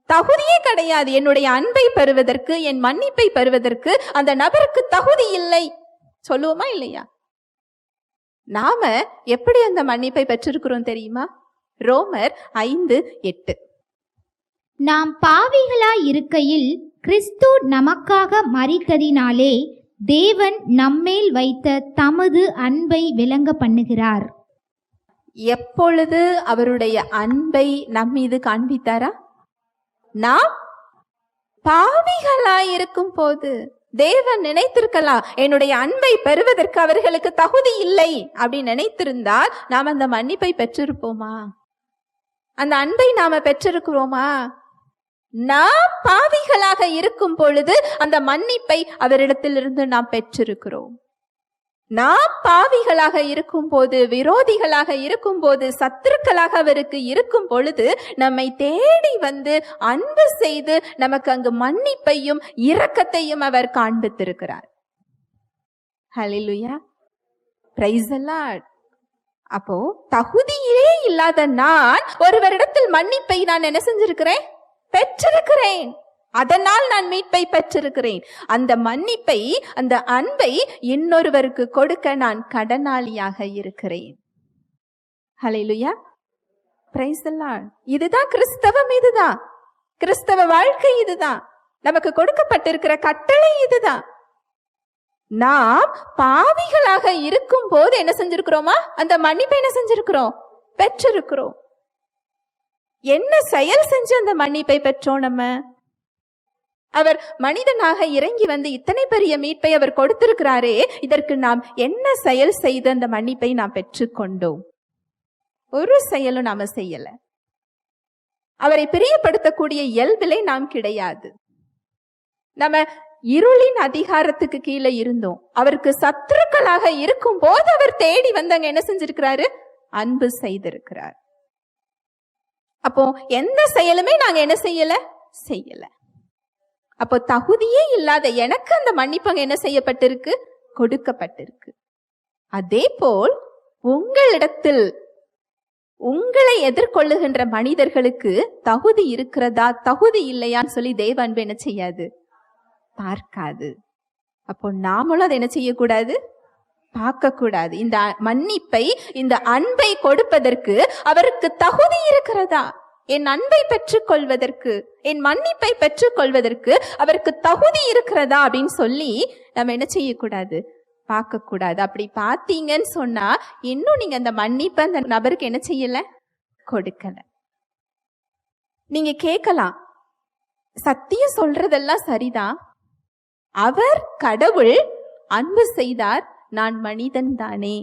தகுதியே கிடையாது. என்னுடைய அன்பை பெறுவதற்கு, என் மன்னிப்பை பெறுவதற்கு அந்த நபருக்கு தகுதி இல்லை சொல்லுவோமா இல்லையா? நாம எப்படி அந்த மன்னிப்பை பெற்றிருக்கிறோம் தெரியுமா? ரோமர் 5:8. நாம் பாவிகளாய் இருக்கையில் கிறிஸ்து நமக்காக மரித்ததினாலே தேவன் நம்மேல் வைத்த தமது அன்பை விளங்க பண்ணுகிறார். எப்பொழுது அவருடைய அன்பை நம் மீது காண்பித்தாரா? நாம் பாவிகளாய் இருக்கும் போது. தேவன் நினைத்திருக்கலாம், என்னுடைய அன்பை பெறுவதற்கு அவர்களுக்கு தகுதி இல்லை அப்படின்னு நினைத்திருந்தால் நாம் அந்த மன்னிப்பை பெற்றிருப்போமா? அந்த அன்பை நாம பெற்றிருக்கிறோமா? நாம் பாவிகளாக இருக்கும் பொழுது அந்த மன்னிப்பை அவரிடத்திலிருந்து நாம் பெற்றிருக்கிறோம். நாம் பாவிகளாக இருக்கும் போது, விரோதிகளாக இருக்கும் போது, சத்துருக்களாக அவருக்கு இருக்கும் பொழுது நம்மை தேடி வந்து அன்பு செய்து நமக்கு அங்கு மன்னிப்பையும் இரக்கத்தையும் அவர் காண்பித்திருக்கிறார். ஹல்லேலூயா, பிரைஸ் தி லார்ட். அப்போ தகுதியே இல்லாத நான் ஒருவரிடத்தில் மன்னிப்பை நான் என்ன செஞ்சிருக்கிறேன்? பெற்றிருக்கிறேன். அதனால் நான் மீட்பை பெற்றிருக்கிறேன். அந்த மன்னிப்பை, அந்த அன்பை இன்னொருவருக்கு கொடுக்க நான் கடனாளியாக இருக்கிறேன். ஹல்லேலூயா, பிரைஸ் தி லார்ட். இதுதான் கிறிஸ்தவம். இதுதான் கிறிஸ்தவ வாழ்க்கை. இதுதான் நமக்கு கொடுக்கப்பட்டிருக்கிற கட்டளை. இதுதான் நாம் பாவிகளாக இருக்கும் போது என்ன செஞ்சிருக்கிறோமா? அந்த மன்னிப்பை என்ன செஞ்சிருக்கிறோம்? பெற்றிருக்கிறோம். என்ன செயல் செஞ்சு அந்த மன்னிப்பை பெற்றோம்? நம்ம அவர் மனிதனாக இறங்கி வந்து இத்தனை பெரிய மீட்பை அவர் கொடுத்திருக்கிறாரே, இதற்கு நாம் என்ன செயல் செய்து அந்த மன்னிப்பை நாம் பெற்றுக்கொண்டோம்? ஒரு செயலும் நாம செய்யல. அவரை பிரியப்படுத்தக்கூடிய இயல்பிலே நாம் கிடையாது. நம்ம இருளின் அதிகாரத்துக்கு கீழே இருந்தோம். அவருக்கு சத்துருக்களாக இருக்கும் போது அவர் தேடி வந்து அங்க என்ன செஞ்சிருக்கிறாரு? அன்பு செய்திருக்கிறார். அப்போ எந்த செயலுமே நாங்க என்ன செய்யல. அப்போ தகுதியே இல்லாத எனக்கு அந்த மன்னிப்பு என்ன செய்யப்பட்டிருக்கு? கொடுக்கப்பட்டிருக்கு. அதே போல் உங்களிடத்தில் உங்களை எதிர்கொள்ளுகின்ற மனிதர்களுக்கு தகுதி இருக்கிறதா, தகுதி இல்லையான்னு சொல்லி தேவ அன்பு என்ன செய்யாது? பார்க்காது. அப்போ நாமளும் அதை என்ன செய்யக்கூடாது? பார்க்க கூடாது. இந்த மன்னிப்பை, இந்த அன்பை கொடுப்பதற்கு அவருக்கு தகுதி இருக்கிறதா? என் அன்பை பெற்றுக்கொள்வதற்கு, என் மன்னிப்பை பெற்றுக்கொள்வதற்கு அவருக்கு தகுதி இருக்கிறதா அப்படின்னு சொல்லி நம்ம என்ன செய்யக்கூடாது? பார்க்க கூடாது. அப்படி பார்த்தீங்கன்னு சொன்னா இன்னும் நீங்க அந்த மன்னிப்பை அந்த நபருக்கு என்ன செய்யல? கொடுக்கல. நீங்க கேட்கலாம், சத்தியம் சொல்றதெல்லாம் சரிதான், அவர் கடவுள், அன்பு செய்தார், நான் மனிதன் தானே,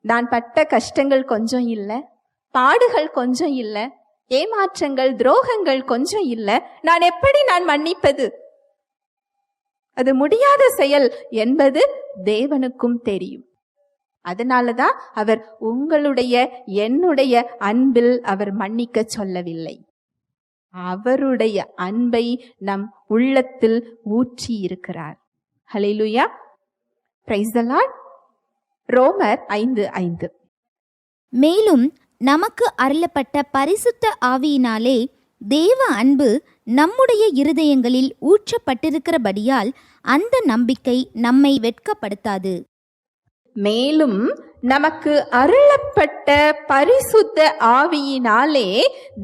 நான் பட்ட கஷ்டங்கள் கொஞ்சம் இல்லை, பாடுகள் கொஞ்சம் இல்லை, ஏமாற்றங்கள் துரோகங்கள் கொஞ்சம் இல்லை, நான் எப்படி மன்னிப்பது? அது முடியாத செயல் என்பது தேவனுக்கும் தெரியும். அதனாலதான் அவர் உங்களுடைய என்னுடைய அன்பில் அவர் மன்னிக்க சொல்லவில்லை. அவருடைய அன்பை நம் உள்ளத்தில் ஊற்றி இருக்கிறார். ஹல்லேலூயா, பிரைஸ் தி லார்ட். ரோமர் 5:5. மேலும் நமக்கு அருளப்பட்ட பரிசுத்த ஆவியினாலே தேவ அன்பு நம்முடைய இருதயங்களில் ஊற்றப்பட்டிருக்கிறபடியால் அந்த நம்பிக்கை நம்மை வெட்கப்படுத்தாது. மேலும் நமக்கு அருளப்பட்ட பரிசுத்த ஆவியினாலே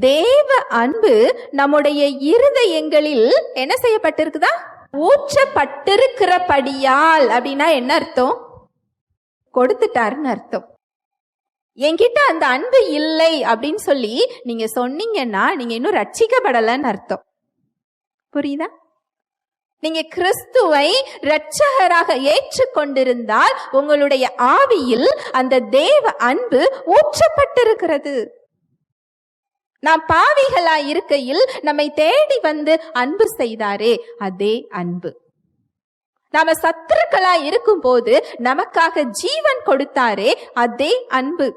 தேவ அன்பு நம்முடைய இருதயங்களில் என்ன செய்யப்பட்டிருக்குதா? ஊற்றப்பட்டிருக்கிறபடியால். அப்படின்னா என்ன அர்த்தம்? கொடுத்துட்டாருன்னு அர்த்தம். என்கிட்ட அந்த அன்பு இல்லை அப்படின்னு சொல்லி நீங்க சொன்னீங்கன்னா நீங்க இன்னும் ரட்சிக்கப்படலன்னு அர்த்தம். புரியுதா? நீங்க கிறிஸ்துவை இரட்சகராக ஏற்றுக்கொண்டிருந்தால் உங்களுடைய ஆவியில் அந்த தேவ அன்பு ஊற்றப்பட்டிருக்கிறது. நாம் பாவிகளா இருக்கையில் நம்மை தேடி வந்து அன்பு செய்தாரே, அதே அன்பு. நாம சத்துருக்களா இருக்கும் போது நமக்காக ஜீவன் கொடுத்தாரே, அதே அன்பு.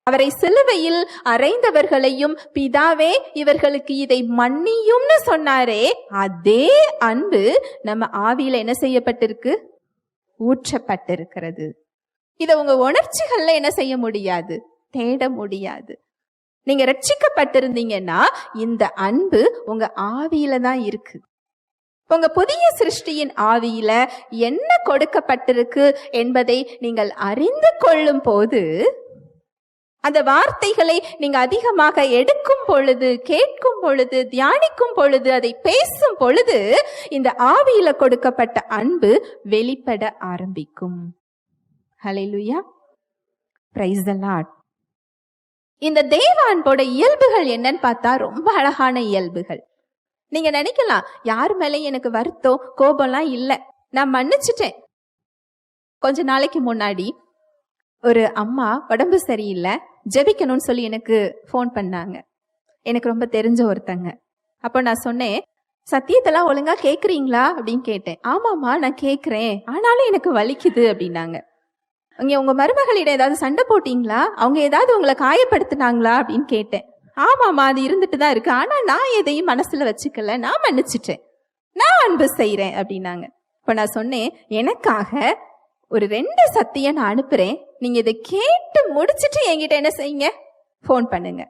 அவரை சிலுவையில் அறைந்தவர்களையும் பிதாவே இவர்களுக்கு இதை மன்னியும்னு சொன்னாரே, அதே அன்பு நம்ம ஆவியில என்ன செய்யப்பட்டிருக்கு? ஊற்றப்பட்டிருக்கிறது. இதை உங்க உணர்ச்சிகள்ல என்ன செய்ய முடியாது? தேட முடியாது. நீங்க ரட்சிக்கப்பட்டிருந்தீங்கன்னா இந்த அன்பு உங்க ஆவியில தான் இருக்கு. உங்க புதிய சிருஷ்டியின் ஆவியில என்ன கொடுக்கப்பட்டிருக்கு என்பதை நீங்கள் அறிந்து கொள்ளும் போது, அந்த வார்த்தைகளை நீங்க அதிகமாக எடுக்கும் பொழுது, கேட்கும் பொழுது, தியானிக்கும் பொழுது, அதை பேசும் பொழுது இந்த ஆவியில கொடுக்கப்பட்ட அன்பு வெளிப்பட ஆரம்பிக்கும். ஹல்லேலூயா, பிரைஸ் தி லார்ட். இந்த தேவ அன்போட இயல்புகள் என்னன்னு பார்த்தா ரொம்ப அழகான இயல்புகள். நீங்க நினைக்கலாம், யார் மேலேயும் எனக்கு வருத்தம் கோபம்லாம் இல்லை, நான் மன்னிச்சிட்டேன். கொஞ்ச நாளைக்கு முன்னாடி ஒரு அம்மா உடம்பு சரியில்லை, ஜெபிக்கணும்னு சொல்லி எனக்கு ஃபோன் பண்ணாங்க. எனக்கு ரொம்ப தெரிஞ்ச ஒருத்தங்க. அப்போ நான் சொன்னேன், சத்தியத்தெல்லாம் ஒழுங்கா கேட்குறீங்களா அப்படின்னு கேட்டேன். ஆமாம்மா நான் கேட்குறேன், ஆனாலும் எனக்கு வலிக்குது அப்படின்னாங்க. அங்கே உங்கள் மருமகளிடம் ஏதாவது சண்டை போட்டிங்களா, அவங்க ஏதாவது உங்களை காயப்படுத்தினாங்களா அப்படின்னு கேட்டேன். ஆமாம்மா அது இருந்துட்டு தான் இருக்கு, ஆனால் நான் எதையும் மனசில் வச்சுக்கல, நான் மன்னிச்சிட்டேன், நான் அன்பு செய்கிறேன் அப்படின்னாங்க. இப்போ நான் சொன்னேன், எனக்காக ஒரு 2 சத்தியம் நான் அனுப்புறேன், நீங்க இதை கேட்டு முடிச்சிட்டு என்கிட்ட என்ன செய்யுங்க? ஃபோன் பண்ணுங்க.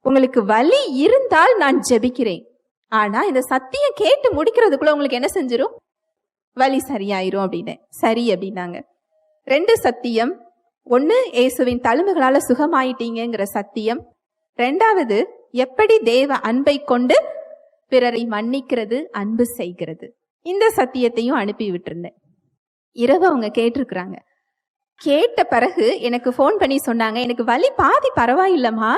உங்களுக்கு வலி இருந்தால் நான் ஜெபிக்கிறேன், ஆனா இந்த சத்தியம் கேட்டு முடிக்கிறதுக்குள்ள உங்களுக்கு என்ன செஞ்சிரும்? வலி சரியாயிரும் அப்படின்னு. சரி அப்படின்னாங்க. 2 சத்தியம். 1, இயேசுவின் தழும்புகளால சுகமாயிட்டீங்கிற சத்தியம். 2வது, எப்படி தேவ அன்பை கொண்டு பிறரை மன்னிக்கிறது, அன்பு செய்கிறது. இந்த சத்தியத்தையும் அனுப்பி விட்டுருந்தேன். இரவு அவங்க கேட்டிருக்கிறாங்க. கேட்ட பிறகு எனக்கு ஃபோன் பண்ணி சொன்னாங்க, எனக்கு வலி பாதி பரவாயில்லம்மா,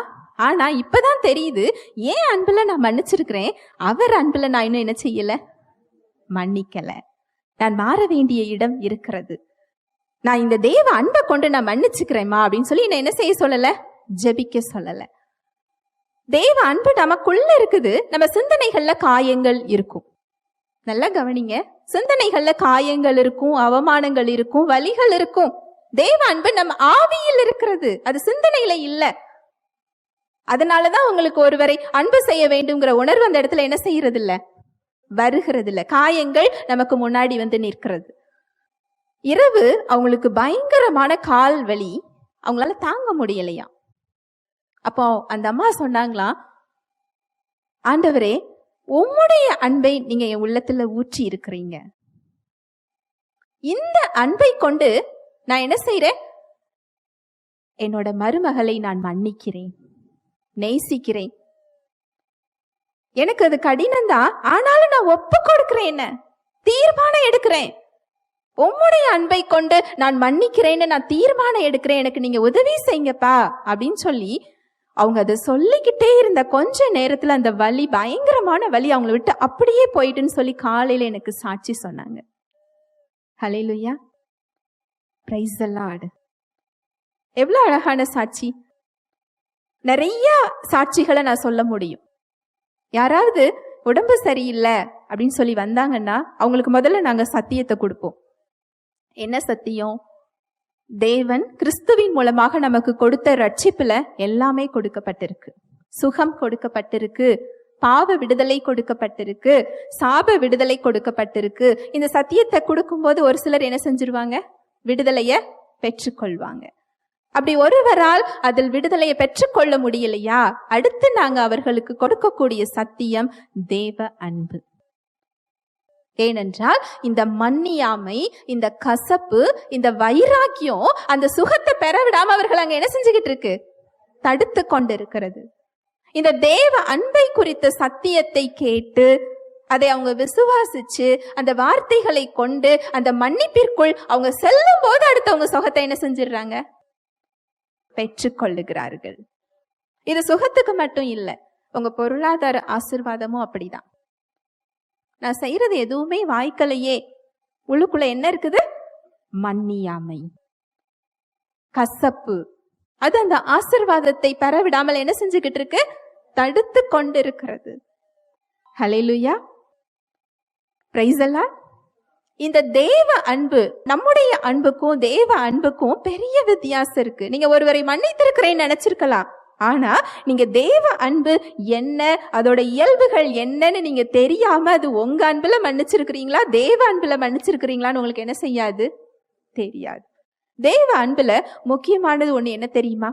ஆனா இப்பதான் தெரியுது ஏன் அன்புல நான் மன்னிச்சிருக்கிறேன், அவர் அன்புல நான் இன்னும் என்ன செய்யல? மன்னிக்கல. நான் மாற வேண்டிய இடம் இருக்கிறது. நான் இந்த தேவ அன்பை கொண்டு நான் மன்னிச்சுக்கிறேம்மா அப்படின்னு சொல்லி என்ன செய்ய சொல்லல? ஜெபிக்க சொல்லல. தேவ அன்பு நமக்குள்ள இருக்குது. நம்ம சிந்தனைகள்ல காயங்கள் இருக்கும். நல்லா கவனிங்க, சிந்தனைகள்ல காயங்கள் இருக்கும், அவமானங்கள் இருக்கும், வலிகள் இருக்கும். தேவ அன்பு நம்ம ஆவியில் இருக்கிறது, அது சிந்தனையில இல்ல. அதனாலதான் உங்களுக்கு ஒருவரை அன்பு செய்ய வேண்டும்ங்கிற உணர்வு அந்த இடத்துல என்ன செய்யறது இல்ல? வருகிறது இல்ல. காயங்கள் நமக்கு முன்னாடி வந்து நிற்கிறது. இரவு அவங்களுக்கு பயங்கரமான கால் வலி, அவங்களால தாங்க முடியலையா. அப்போ அந்த அம்மா சொன்னாங்களா, ஆண்டவரே உம்முடைய அன்பை நீங்க என் உள்ளத்துல ஊற்றி இருக்கிறீங்க, இந்த அன்பை கொண்டு நான் என்ன செய்றேன்? என்னோட மருமகளை நான் மன்னிக்கிறேன், நேசிக்கிறேன். எனக்கு அது கடினம்தான், ஆனாலும் நான் ஒப்பு கொடுக்கிறேன், என்ன தீர்மானம் எடுக்கிறேன். உம்முடைய அன்பை கொண்டு நான் மன்னிக்கிறேன்னு நான் தீர்மானம் எடுக்கிறேன், எனக்கு நீங்க உதவி செய்யுங்கப்பா அப்படின்னு சொல்லி அவங்க அதை சொல்லிக்கிட்டே இருந்த கொஞ்ச நேரத்துல அந்த வலி, பயங்கரமான வலி அவங்களை விட்டு அப்படியே போயிட்டுன்னு சொல்லி காலையில எனக்கு சாட்சி சொன்னாங்க. ஹல்லேலூயா, பிரைஸ் தி லார்ட். எவ்வளவு அழகான சாட்சி. நிறைய சாட்சிகளை நான் சொல்ல முடியும். யாராவது உடம்பு சரியில்லை அப்படின்னு சொல்லி வந்தாங்கன்னா அவங்களுக்கு முதல்ல நாங்க சத்தியத்தை கொடுப்போம். என்ன சத்தியம்? தேவன் கிறிஸ்துவின் மூலமாக நமக்கு கொடுத்த ரட்சிப்புல எல்லாமே கொடுக்கப்பட்டிருக்கு. சுகம் கொடுக்கப்பட்டிருக்கு, பாவ விடுதலை கொடுக்கப்பட்டிருக்கு, சாப விடுதலை கொடுக்கப்பட்டிருக்கு. இந்த சத்தியத்தை கொடுக்கும்போது ஒரு சிலர் என்ன செஞ்சிருவாங்க? விடுதலைய பெற்றுக்கொள்வாங்க. அப்படி ஒருவரால் அதில் விடுதலையை பெற்றுக்கொள்ள முடியலையா, அடுத்து நாங்க அவர்களுக்கு கொடுக்கக்கூடிய சத்தியம் தேவ அன்பு. ஏனென்றால் இந்த மன்னியாமை, இந்த கசப்பு, இந்த வைராக்கியம் அந்த சுகத்தை பெற விடாம அவர்கள் அங்க என்ன செஞ்சுக்கிட்டு இருக்கு? தடுத்து கொண்டு இருக்கிறது. இந்த தேவ அன்பை குறித்த சத்தியத்தை கேட்டு அதை அவங்க விசுவாசிச்சு அந்த வார்த்தைகளை கொண்டு அந்த மன்னிப்பிற்குள் அவங்க செல்லும் போது அடுத்தவங்க சுகத்தை என்ன செஞ்சிடறாங்க? பெற்றுக்கொள்ளுகிறார்கள். இது சுகத்துக்கு மட்டும் இல்லை, உங்க பொருளாதார ஆசீர்வாதமும் அப்படிதான். நான் செய்யறது எதுவுமே வாய்க்கலையே, உள்ளுக்குள்ள என்ன இருக்குது? மன்னியாமை, கசப்பு. அது அந்த ஆசீர்வாதத்தை பெற விடாமல் என்ன செஞ்சுக்கிட்டு இருக்கு? தடுத்து கொண்டு இருக்கிறது. ஹல்லேலூயா, பிரைஸ் தி லார்ட். இந்த தேவ அன்பு, நம்முடைய அன்புக்கும் தேவ அன்புக்கும் பெரிய வித்தியாசம் இருக்கு. நீங்க ஒருவரை மன்னித்திருக்கிறேன்னு நினைச்சிருக்கலாம், ஆனா நீங்க தேவ அன்பு என்ன, அதோட இயல்புகள் என்னன்னு நீங்க தெரியாம அது உங்க அன்புல மன்னிச்சிருக்கிறீங்களா தேவ அன்புல மன்னிச்சிருக்கிறீங்களான்னு உங்களுக்கு என்ன செய்யாது? தெரியாது. தேவ அன்புல முக்கியமானது ஒண்ணு என்ன தெரியுமா?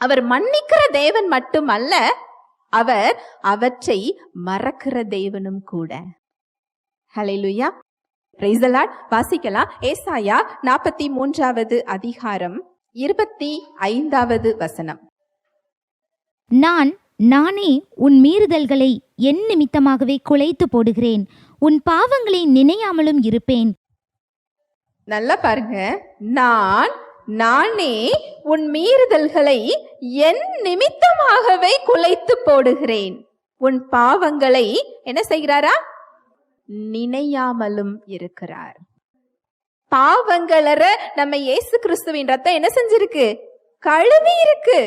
அவர் மன்னிக்கிற தேவன் மட்டுமல்ல, அவர் அவற்றை மறக்கிற தேவனும் கூட. ஹல்லேலூயா, பிரைஸ் தி லார்ட். வாசிக்கலாம். ஏசாயா 43வது அதிகாரம் 25வது வசனம். நானே உன் மீறுதல்களை என் நிமித்தமாகவே குலைத்து போடுகிறேன், உன் பாவங்களை நினையாமலும் இருப்பேன். நல்லா பாருங்க. நானே உன் மீறுதல்களை என் நிமித்தமாகவே குலைத்து போடுகிறேன், உன் பாவங்களை என்ன செய்கிறாரா? நினையாமலும் இருக்கிறார். பாவங்களற நம்ம இயேசு கிறிஸ்துவின் ரத்தம் என்ன செஞ்சிருக்கு? கழுவி இருக்கு.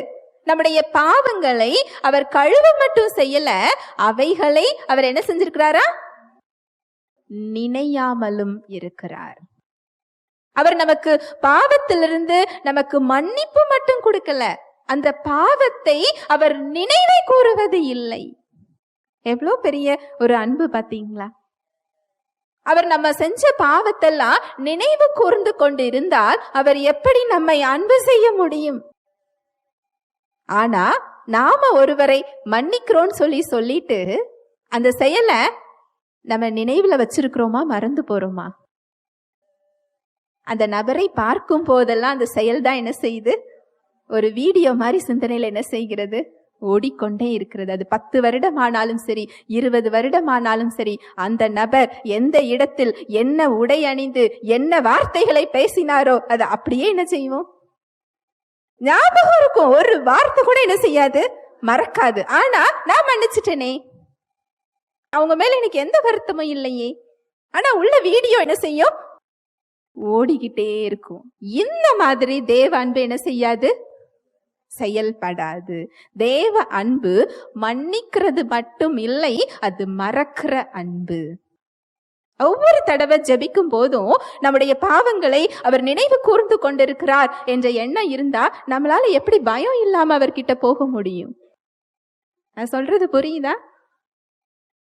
நம்முடைய பாவங்களை அவர் கழுவ மட்டும் செய்யல, அவைகளை அவர் என்ன செஞ்சிருக்கிறாரா? நினையாமலும் இருக்கிறார். அவர் நமக்கு பாவத்திலிருந்து நமக்கு மன்னிப்பு மட்டும் கொடுக்கல, அந்த பாவத்தை அவர் நினைவை கூறுவது இல்லை. எவ்வளவு பெரிய ஒரு அன்பு பாத்தீங்களா? அவர் நம்ம செஞ்ச பாவத்தெல்லாம் நினைவு கூர்ந்து கொண்டு இருந்தால் அவர் எப்படி நம்மை அன்பு செய்ய முடியும்? ஆனா நாம ஒருவரை மன்னிக்கிறோம் சொல்லிட்டு அந்த செயலை நம்ம நினைவுல வச்சிருக்கிறோமா, மறந்து போறோமா? அந்த நபரை பார்க்கும் போதெல்லாம் அந்த செயல் தான் என்ன செய்யுது? ஒரு வீடியோ மாதிரி சிந்தனையில என்ன செய்கிறது? ஓடிக்கொண்டே இருக்கிறது. அது 10 வருடம் ஆனாலும் சரி, 20 வருடம் ஆனாலும் சரி, அந்த நபர் எந்த இடத்தில் என்ன உடை அணிந்து என்ன வார்த்தைகளை பேசினாரோ அது அப்படியே என்ன செய்வோம்? ஞாபகம் இருக்கும். ஒரு வார்த்தை கூட என்ன செய்யாது? மறக்காது. ஆனா நான் மன்னிச்சிட்டேனே, அவங்க மேல எனக்கு எந்த வருத்தமும் இல்லையே, ஆனா உள்ள வீடியோ என்ன செய்யும்? ஓடிக்கிட்டே இருக்கும். இந்த மாதிரி தேவ அன்பு என்ன செய்யாது? செயல்படாது. தேவ அன்பு மன்னிக்கிறது மட்டும் இல்லை, அது மறக்கிற அன்பு. ஒவ்வொரு தடவை ஜெபிக்கும் போதும் நம்முடைய பாவங்களை அவர் நினைவு கூர்ந்து கொண்டிருக்கிறார் என்ற எண்ணம் இருந்தா நம்மளால எப்படி பயம் இல்லாம அவர்கிட்ட போக முடியும்? நான் சொல்றது புரியுதா?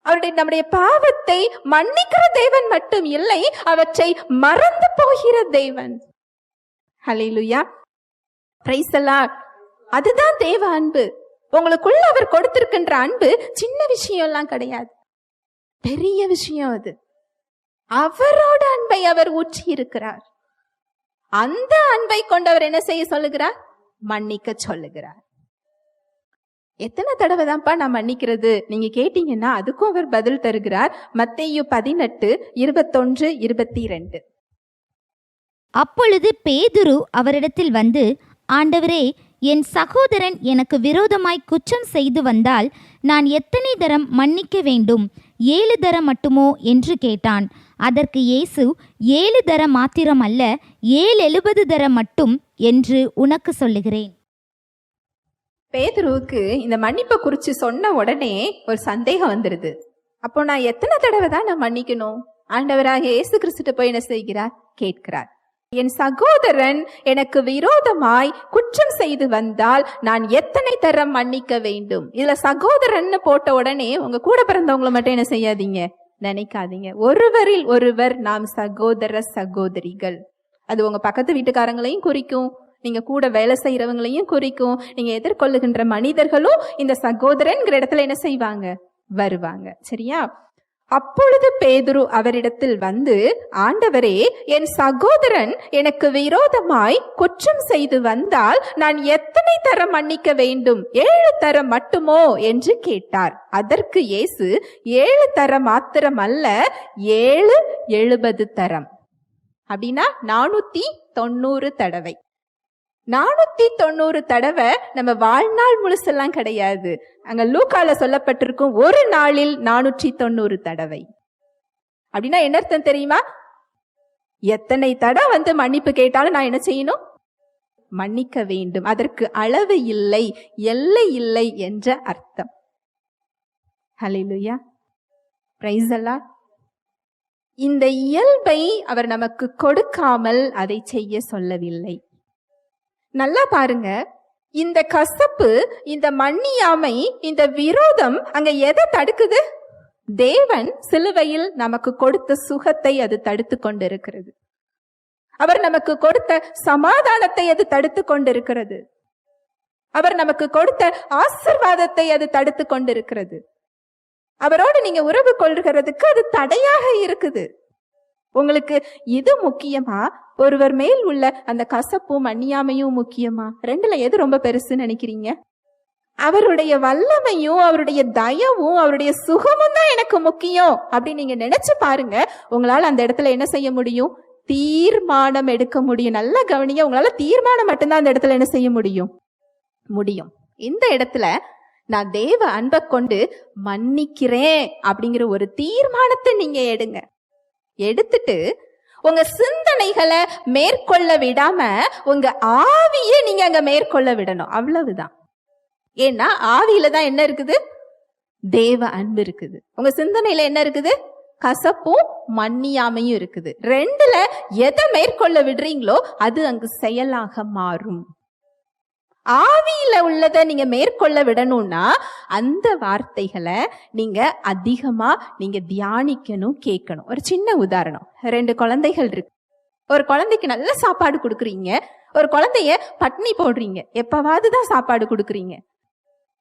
அவருடைய நம்முடைய பாவத்தை மன்னிக்கிற தேவன் மட்டும் இல்லை, அவற்றை மறந்து போகிற தேவன். ஹல்லேலூயா, பிரைஸ் தி லார்ட். அதுதான் தேவ அன்பு. உங்களுக்குள்ள அவர் கொடுத்திருக்கின்ற அன்பு சின்ன விஷயம் எல்லாம் கிடையாது, பெரிய விஷயம் அது. அவரோட அன்பை அவர் ஊற்றி இருக்கிறார். அந்த அன்பை கொண்டவர் என்ன செய்ய சொல்லுகிறார்? மன்னிக்க சொல்லுகிறார். எத்தனை தடவை தான்ப்பா நான் மன்னிக்கிறது நீங்க கேட்டீங்கன்னா அதுக்கும் அவர் பதில் தருகிறார். மத்தேயு 18:21-22. அப்பொழுது பேதுரு அவரிடத்தில் வந்து, ஆண்டவரே, என் சகோதரன் எனக்கு விரோதமாய் குற்றம் செய்து வந்தால் நான் எத்தனை தரம் மன்னிக்க வேண்டும்? 7 தரம் மட்டுமோ என்று கேட்டான். அதற்கு இயேசு, 7 தரம் மாத்திரம் அல்ல, 770 தரம் மட்டும் என்று உனக்கு சொல்லுகிறேன். பேதுருவுக்கு இந்த மன்னிப்பை குறித்து சொன்ன உடனே ஒரு சந்தேகம் வந்துடுது. அப்போ நான் எத்தனை தடவை தான் நான் மன்னிக்கணும்? ஆண்டவராக இயேசு கிறிஸ்து போய் என்ன செய்கிறார்? கேட்கிறார். என் சகோதரன் எனக்கு விரோதமாய் குற்றம் செய்து வந்தால் நான் எத்தனை தரம் மன்னிக்க வேண்டும்? இதுல சகோதரன் போட்ட உடனே உங்க கூட பிறந்தவங்களை மட்டும் என்ன செய்யாதீங்க, நினைக்காதீங்க. ஒருவரில் ஒருவர் நாம் சகோதர சகோதரிகள். அது உங்க பக்கத்து வீட்டுக்காரங்களையும் குறிக்கும், நீங்க கூட வேலை செய்யறவங்களையும் குறிக்கும். நீங்க எதிர்கொள்ளுகின்ற மனிதர்களும் இந்த சகோதரன்கிற இடத்துல என்ன செய்வாங்க? வருவாங்க. சரியா? அப்பொழுது பேதுரு அவரிடத்தில் வந்து, ஆண்டவரே, என் சகோதரன் எனக்கு விரோதமாய் குற்றம் செய்து வந்தால் நான் எத்தனை தரம் மன்னிக்க வேண்டும்? 7 தரம் மட்டுமோ என்று கேட்டார். அதற்கு இயேசு, 7 தரம் மாத்திரம் அல்ல, 770 தரம். அப்படின்னா 490 தடவை. 490 தடவை நம்ம வாழ்நாள் முழுசெல்லாம் கிடையாது. அங்க லூக்கால சொல்லப்பட்டிருக்கும் ஒரு நாளில் 490 தடவை. அப்படின்னா என்ன அர்த்தம் தெரியுமா? எத்தனை தடவை மன்னிப்பு கேட்டாலும் நான் என்ன செய்யணும்? மன்னிக்க வேண்டும். அதற்கு அளவு இல்லை, எல்லை இல்லை என்ற அர்த்தம். Hallelujah, praise the Lord. இந்த இயல்பை அவர் நமக்கு கொடுக்காமல் அதை செய்ய சொல்லவில்லை. நல்லா பாருங்க, இந்த கசப்பு, இந்த மன்னியாமை, இந்த விரோதம் அங்க எதை தடுக்குது? தேவன் சிலுவையில் நமக்கு கொடுத்த சுகத்தை அது தடுத்து கொண்டிருக்கிறது. அவர் நமக்கு கொடுத்த சமாதானத்தை அது தடுத்து கொண்டிருக்கிறது. அவர் நமக்கு கொடுத்த ஆசீர்வாதத்தை அது தடுத்து கொண்டிருக்கிறது. அவரோடு நீங்க உறவு கொள்கிறதுக்கு அது தடையாக இருக்குது. உங்களுக்கு இது முக்கியமா? ஒருவர் மேல் உள்ள அந்த கசப்பும் மன்னியாமையும் முக்கியமா? ரெண்டுல எது ரொம்ப பெருசுன்னு நினைக்கிறீங்க? அவருடைய வல்லமையும் அவருடைய தயவும் அவருடைய சுகமும் தான் எனக்கு முக்கியம் அப்படி நீங்க நினைச்சு பாருங்க. உங்களால அந்த இடத்துல என்ன செய்ய முடியும்? தீர்மானம் எடுக்க முடியும். நல்லா கவனிங்க, உங்களால தீர்மானம் மட்டும்தான் அந்த இடத்துல என்ன செய்ய முடியும்? இந்த இடத்துல நான் தேவ அன்பை கொண்டு மன்னிக்கிறேன் அப்படிங்கிற ஒரு தீர்மானத்தை நீங்க எடுத்துட்டு உங்க சிந்தனைகளை மேற்கொள்ள விடாம உங்க ஆவியை நீங்க அங்க மேற்கொள்ள விடணும். அவ்வளவுதான். ஏன்னா ஆவியில தான் என்ன இருக்குது? தேவ அன்பு இருக்குது. உங்க சிந்தனையில என்ன இருக்குது? கசப்பும் மன்னியாமையும் இருக்குது. ரெண்டுல எதை மேற்கொள்ள விடுறீங்களோ அது அங்கு செயலாக மாறும். ஆவியில உள்ளதை நீங்க மேற்கொள்ள விடணும்னா அந்த வார்த்தைகளை நீங்க அதிகமா நீங்க தியானிக்கணும், கேட்கணும். ஒரு சின்ன உதாரணம். 2 குழந்தைகள் இருக்கு. ஒரு குழந்தைக்கு நல்ல சாப்பாடு கொடுக்குறீங்க, ஒரு குழந்தைய பட்னி போடுறீங்க. எப்பவாவது தான் சாப்பாடு கொடுக்குறீங்க.